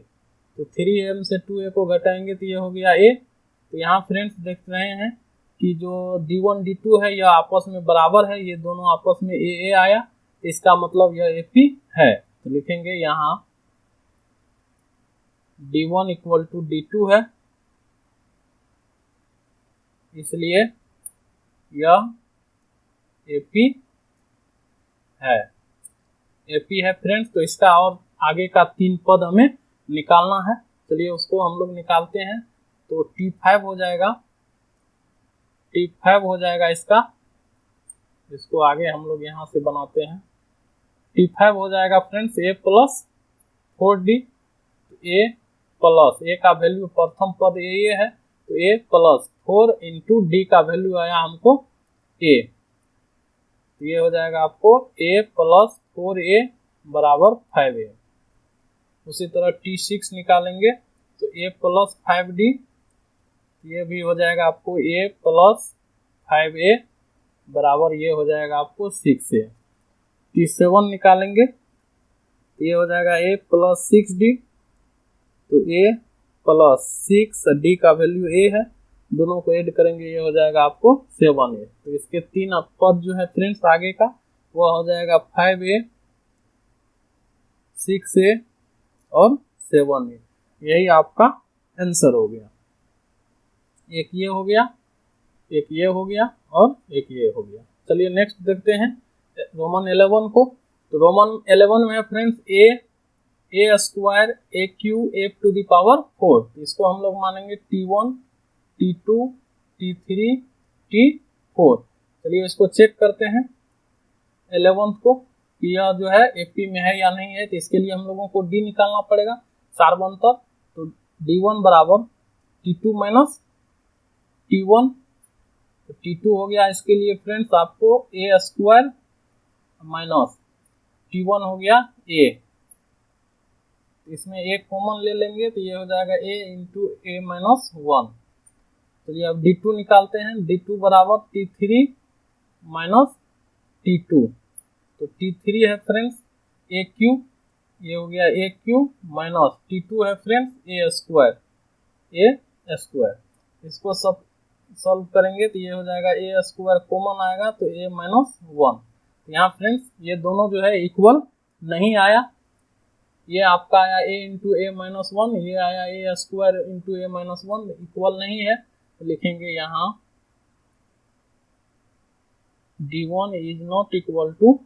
तो 3A में से 2A को घटाएंगे तो ये हो गया A। तो यहाँ फ्रेंड्स देख रहे हैं कि जो D1 D2 है यह आपस में बराबर है, ये दोनों आपस में AA आया, इसका मतलब यह AP है। तो लिखेंगे यहाँ D1 इक्वल टू D2 है, इसलिए यह AP है, AP है फ्रेंड्स। तो इसका और आगे का 3 पद हमें निकालना है। चलिए उसको हम लोग निकालते हैं। तो T5 हो जाएगा, T5 हो जाएगा इसका, इसको आगे हम लोग यहाँ से बनाते हैं। T5 हो जाएगा फ्रेंड्स A+4D। 4d, तो a प्लस a का वैल्यू प्रथम पद ये है, तो a प्लस 4 इंटू डी का वैल्यू आया हमको a, तो ये हो जाएगा आपको a प्लस 4a बराबर 5a। उसी तरह T6 निकालेंगे तो a प्लस 5d, ये भी हो जाएगा आपको a प्लस 5a बराबर ये हो जाएगा आपको 6a। T7 निकालेंगे तो ये हो जाएगा a प्लस 6d, तो a प्लस 6d का वैल्यू a है, दोनों को ऐड करेंगे ये हो जाएगा आपको 7a। तो इसके तीन पद जो है फ्रेंड्स आगे का वो हो जाएगा 5a, 6a और 7a। यही आपका आंसर हो गया। एक ये हो गया, एक ये हो गया और एक ये हो गया। चलिए नेक्स्ट देखते हैं रोमन 11 को। तो रोमन 11 में फ्रेंड्स a square a Q f to the power 4, तो इसको हम लोग मानेंगे t1 t2 t3 t4। चलिए इसको चेक करते हैं 11th को कि यह जो है एपी में है या नहीं है। तो इसके लिए हम लोगों को d निकालना पड़ेगा सार्वंतर, तो d1 बराबर t2 माइनस t1, तो t2 हो गया इसके लिए फ्रेंड्स आपको a स्क्वायर माइनस t1 हो गया a, इसमें a कॉमन ले लेंगे तो ये हो जाएगा a इंटू a माइनस 1। चलिए अब d2 निकालते हैं, d2 बराबर t3 माइनस t2, तो t3 है फ्रेंड्स a क्यूब, ये हो गया a क्यूब माइनस t2 है फ्रेंड्स a स्क्वायर। इसको सब सॉल्व करेंगे तो ये हो जाएगा a स्क्वायर कॉमन आएगा तो a माइनस 1। यहाँ फ्रेंड्स ये दोनों जो है इक्वल नहीं आया, ये आपका आया a इंटू a माइनस 1, ये आया a square into a minus 1, equal नहीं है। तो लिखेंगे यहाँ d1 is not equal to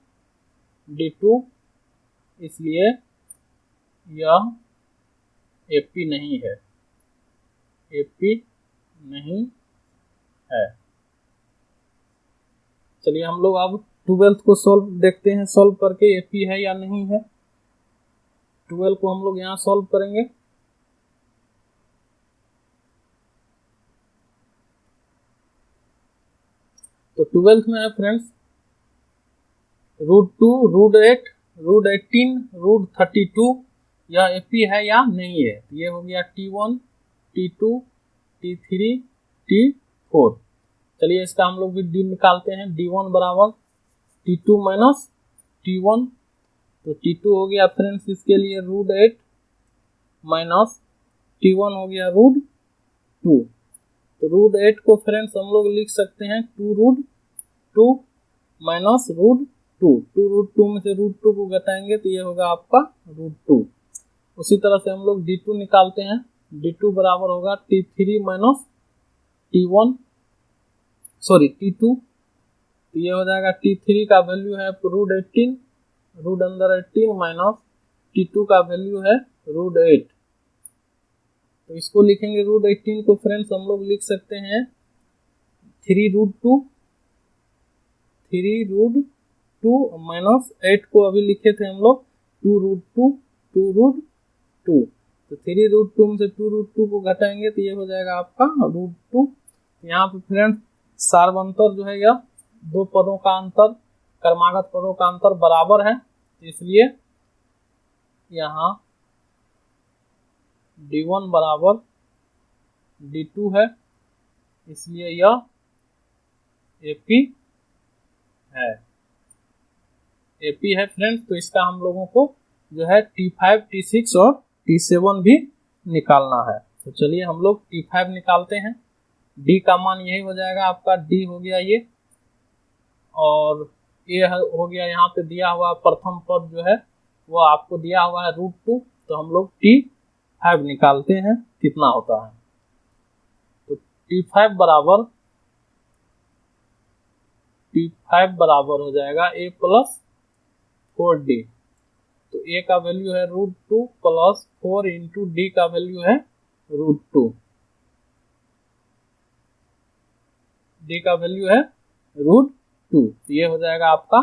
d2, इसलिए यह एपी नहीं है, एपी नहीं है। चलिए हम लोग अब 12th को सॉल्व देखते हैं, सॉल्व करके एपी है या नहीं है। 12 को हम लोग यहाँ सॉल्व करेंगे। तो 12th में है फ्रेंड्स √2 √8 √18 √32, यह एपी है या नहीं है। ये हो गया t1 t2 t3 t4। चलिए इसका हम लोग भी डी निकालते हैं, d1 बराबर t2 माइनस t1, तो t2 हो गया फ्रेंड्स इसके लिए √8 माइनस t1 हो गया √2, तो √8 को फ्रेंड्स हम लोग लिख सकते हैं 2√2 माइनस √2, 2√2 में से √2 को घटाएंगे तो ये होगा आपका √2। उसी तरह से हम लोग d2 निकालते हैं, d2 बराबर होगा t3 minus t1 sorry t2, तो ये हो जाएगा t3 का वैल्यू है √18, रूट अंदर 18 माइनस t2 का वैल्यू है √8, तो इसको लिखेंगे √18 को फ्रेंड्स हम लोग लिख सकते हैं 3√2 माइनस 8 को अभी लिखे थे हम लोग 2√2, तो 3√2 में से 2√2 को घटाएंगे तो ये हो जाएगा आपका √2। यहाँ पे फ्रेंड्स सार्वंतर जो है यह दो पदों का अंतर, क्रमागत पदों का अंतर बराबर है, इसलिए यहाँ d1 बराबर d2 है, इसलिए यह एपी है, एपी है फ्रेंड्स। तो इसका हम लोगों को जो है T5 T6 और T7 भी निकालना है। तो चलिए हम लोग T5 निकालते हैं, D का मान यही हो जाएगा आपका, D हो गया ये, और A हो गया यहाँ पे दिया हुआ प्रथम पद जो है वो आपको दिया हुआ है √2, तो हम लोग T5 निकालते हैं कितना होता है। तो T5 बराबर हो जाएगा A प्लस 4D, तो A का वैल्यू है √2 प्लस 4 इंटू D का वैल्यू है √2, D का वैल्यू है √2, तो ये हो जाएगा आपका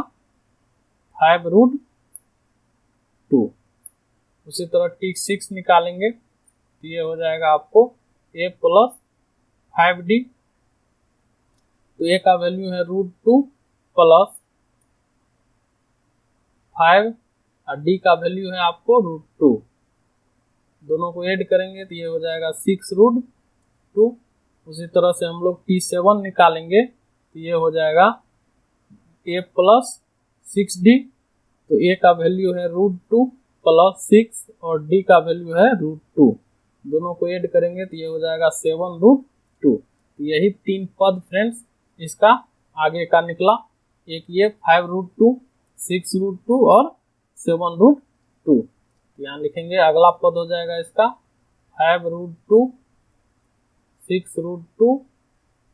5√2। उसी तरह T6 निकालेंगे तो ये हो जाएगा आपको A प्लस 5D। तो A का वैल्यू है √2 प्लस 5 और D का वैल्यू है आपको √2। दोनों को ऐड करेंगे तो ये हो जाएगा 6√2। उसी तरह से हम लोग T7 निकालेंगे तो ये हो जाएगा A प्लस 6D। तो A का वैल्यू है √2 प्लस 6 और D का वैल्यू है √2। दोनों को ऐड करेंगे तो ये हो जाएगा 7√2। तो यही 3 पद फ्रेंड्स इसका आगे का निकला। एक ये 5√2, 6√2 और 7√2। यहाँ लिखेंगे अगला पद हो जाएगा इसका 5√2, 6√2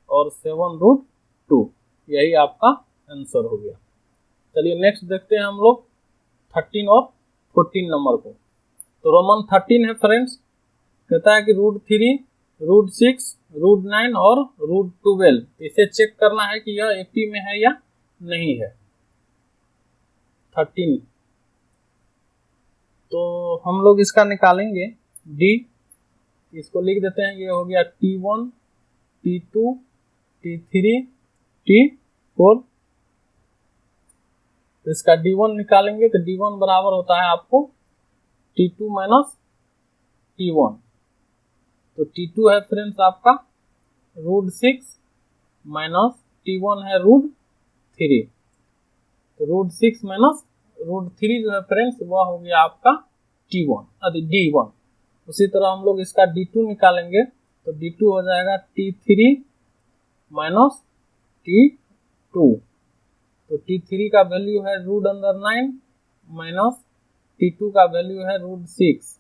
और 7√2। यही आपका आंसर हो गया। चलिए नेक्स्ट देखते हैं हम लोग 13 और 14 नंबर को। तो रोमन 13 है फ्रेंड्स, कहता है कि √3, √6, √9 और √12। इसे चेक करना है कि यह एपी में है या नहीं है। 13 तो हम लोग इसका निकालेंगे डी। इसको लिख देते हैं, ये हो गया T1, T2, T3, T4। तो इसका D1 निकालेंगे तो D1 बराबर होता है आपको T2 माइनस T1। तो T2 है फ्रेंड्स आपका √6 माइनस T1 है √3। तो √6 माइनस √3 जो है फ्रेंड्स वह हो गया आपका D1। उसी तरह हम लोग इसका D2 निकालेंगे तो D2 हो जाएगा T3 माइनस T2। तो T3 का वैल्यू है √9 माइनस T2 का वैल्यू है √6।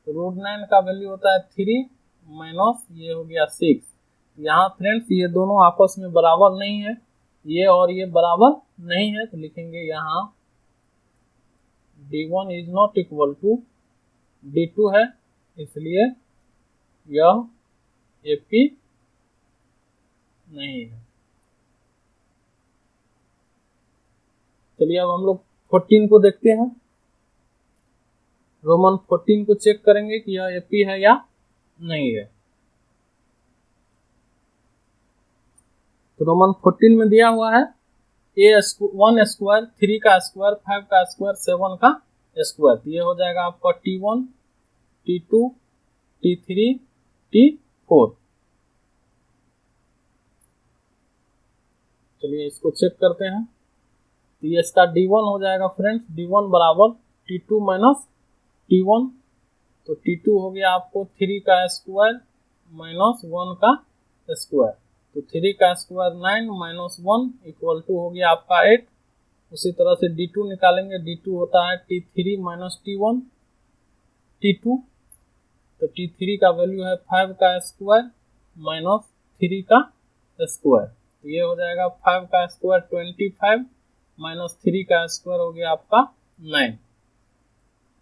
तो √9 का वैल्यू होता है 3 माइनस ये हो गया 6। यहाँ फ्रेंड्स ये दोनों आपस में बराबर नहीं है, ये और ये बराबर नहीं है। तो लिखेंगे यहाँ D1 is not equal to D2 है, इसलिए यह एपी नहीं है। चलिए अब हम लोग 14 को देखते हैं। रोमन 14 को चेक करेंगे कि यह एपी है या नहीं है। तो रोमन 14 में दिया हुआ है A1 स्क्वायर, 3 का स्क्वायर, 5 का स्क्वायर, 7 का स्क्वायर। तो ये हो जाएगा आपका T1, T2, T3, T4। चलिए इसको चेक करते हैं। तो ये इसका D1 हो जाएगा फ्रेंड्स, D1 बराबर T2 माइनस T1। तो T2 हो गया आपको 3 का स्क्वायर माइनस 1 का स्क्वायर। तो 3 का स्क्वायर 9 माइनस 1 इक्वल टू हो गया आपका 8। उसी तरह से D2 निकालेंगे, D2 होता है T3 माइनस T1 T2। तो T3 का वैल्यू है 5 का स्क्वायर माइनस 3 का स्क्वायर। तो ये हो जाएगा 5 का स्क्वायर 25 माइनस 3 का स्क्वायर हो गया आपका 9।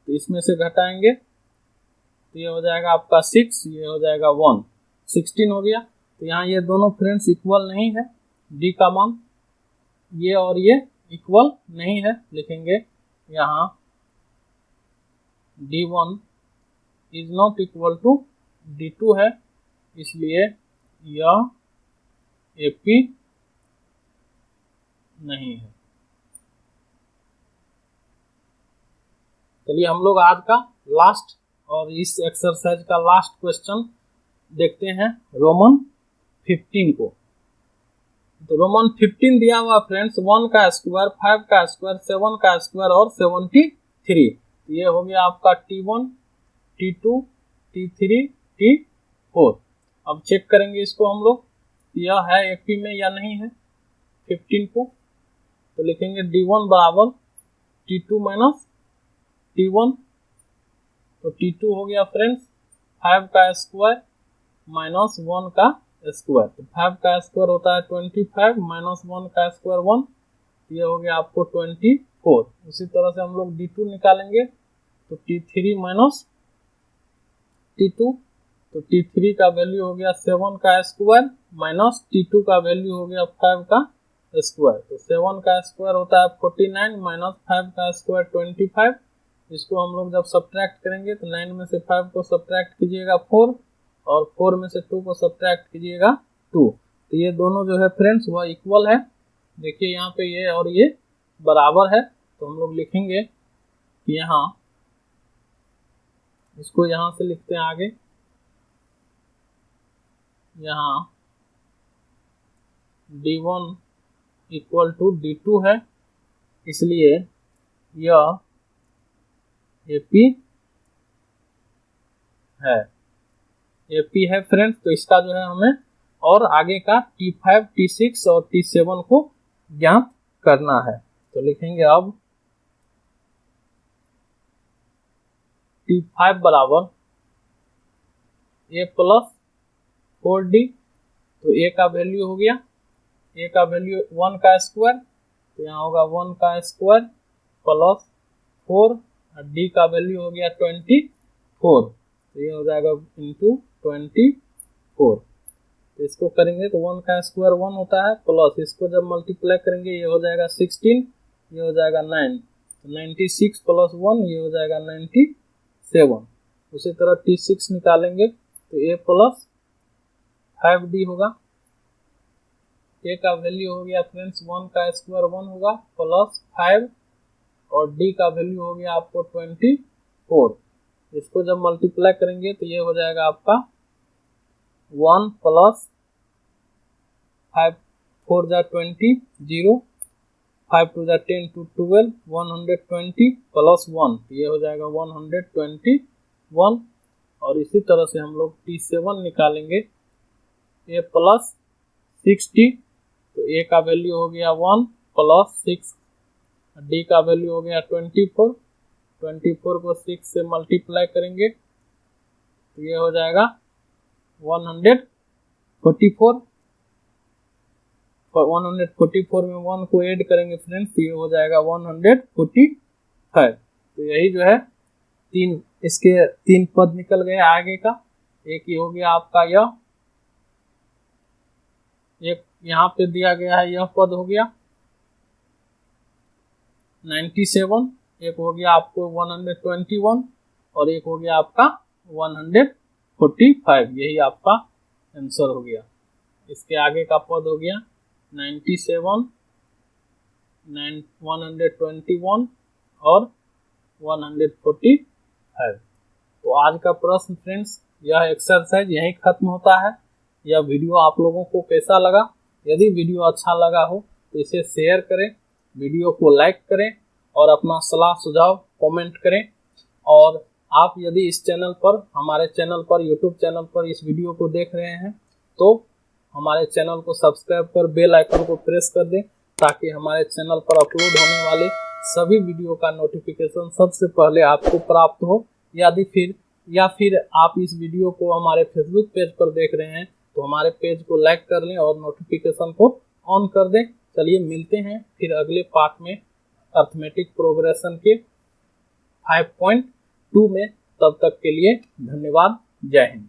तो इसमें से घटाएंगे तो ये हो जाएगा आपका 6, ये हो जाएगा 1, 16 हो गया। तो यहाँ ये दोनों फ्रेंड्स इक्वल नहीं है, डी का मान ये और ये इक्वल नहीं है। लिखेंगे यहाँ D1 is not equal to D2 है, इसलिए यह एपी नहीं है। चलिए हम लोग आज का लास्ट और इस एक्सरसाइज का लास्ट क्वेश्चन देखते हैं, रोमन 15 को। तो रोमन 15 दिया हुआ फ्रेंड्स 1 का स्क्वायर, 5 का स्क्वायर, 7 का स्क्वायर और 73। तो ये हो गया आपका T1, T2, T3, T4। अब चेक करेंगे इसको हम लोग, यह है एपी में या नहीं है 15 को। तो लिखेंगे D1 बराबर T2 माइनस T1। तो T2 हो गया फ्रेंड्स 5 का स्क्वायर माइनस 1 का स्क्वायर। तो 5 का स्क्वायर होता है 25 माइनस 1 का स्क्वायर 1। ये हो गया आपको 24। उसी तरह से हम लोग D2 निकालेंगे तो T3 माइनस T2। तो T3 का वैल्यू हो गया 7 का स्क्वायर माइनस T2 का वैल्यू हो गया 5 का स्क्वायर। तो 7 का स्क्वायर होता है 49 माइनस 5 का स्क्वायर 25। इसको हम लोग जब सब्ट्रैक्ट करेंगे तो 9 में से 5 को सब्ट्रैक्ट कीजिएगा 4 और 4 में से 2 को सब्ट्रैक्ट कीजिएगा 2। तो ये दोनों जो है फ्रेंड्स वह इक्वल है। देखिए यहाँ पे ये और ये बराबर है, तो हम लोग लिखेंगे कि यहाँ, इसको यहाँ से लिखते हैं आगे, यहाँ D1 इक्वल टू D2 है, इसलिए यह AP है, AP है फ्रेंड्स। तो इसका जो है हमें और आगे का T5, T6 और T7 को ज्ञात करना है। तो लिखेंगे अब T5 बराबर A प्लस 4D। तो A का वैल्यू हो गया, A का वैल्यू 1 का स्क्वायर, तो यहाँ होगा 1 का स्क्वायर प्लस 4, और D का वैल्यू हो गया 24, तो ये हो जाएगा इंटू 24। तो इसको करेंगे तो 1 का स्क्वायर 1 होता है, प्लस इसको जब मल्टीप्लाई करेंगे ये हो जाएगा 16, ये हो जाएगा 9, तो 96 प्लस 1 ये हो जाएगा 97। उसी तरह T6 निकालेंगे तो A प्लस 5D होगा। A का वैल्यू हो गया फ्रेंड्स 1 का स्क्वायर 1 होगा प्लस 5, और D का वैल्यू हो गया आपको 24। इसको जब मल्टीप्लाई करेंगे तो ये हो जाएगा आपका 1 प्लस 5 4 जा 20, 0, 5 2 जा 10 2 12, 120 प्लस 1, ये हो जाएगा 121। और इसी तरह से हम लोग T7 निकालेंगे, A प्लस 60, तो A का वैल्यू हो गया 1 प्लस 6, D का वैल्यू हो गया 24, 24 को 6 से मल्टीप्लाई करेंगे तो ये हो जाएगा 144, 144 में 1 को ऐड करेंगे फ्रेंड्स तो ये हो जाएगा 145। तो यही जो है इसके 3 पद निकल गए आगे का। एक ही हो गया आपका यह, एक यहाँ पे दिया गया है यह पद हो गया 97, एक हो गया आपको 121 और एक हो गया आपका 145। यही आपका आंसर हो गया। इसके आगे का पद हो गया 97, 121 और 145। तो आज का प्रश्न फ्रेंड्स, यह एक्सरसाइज यहीं खत्म होता है। यह वीडियो आप लोगों को कैसा लगा? यदि वीडियो अच्छा लगा हो तो इसे शेयर करें, वीडियो को लाइक करें और अपना सलाह सुझाव कमेंट करें। और आप यदि इस चैनल पर, हमारे चैनल पर, यूट्यूब चैनल पर इस वीडियो को देख रहे हैं तो हमारे चैनल को सब्सक्राइब कर बेल आइकन को प्रेस कर दें, ताकि हमारे चैनल पर अपलोड होने वाले सभी वीडियो का नोटिफिकेशन सबसे पहले आपको प्राप्त हो। या फिर आप इस वीडियो को हमारे फेसबुक पेज पर देख रहे हैं तो हमारे पेज को लाइक कर लें और नोटिफिकेशन को ऑन कर दें। चलिए मिलते हैं फिर अगले पार्ट में अर्थमेटिक प्रोग्रेशन के 5.2 में। तब तक के लिए धन्यवाद। जय हिंद।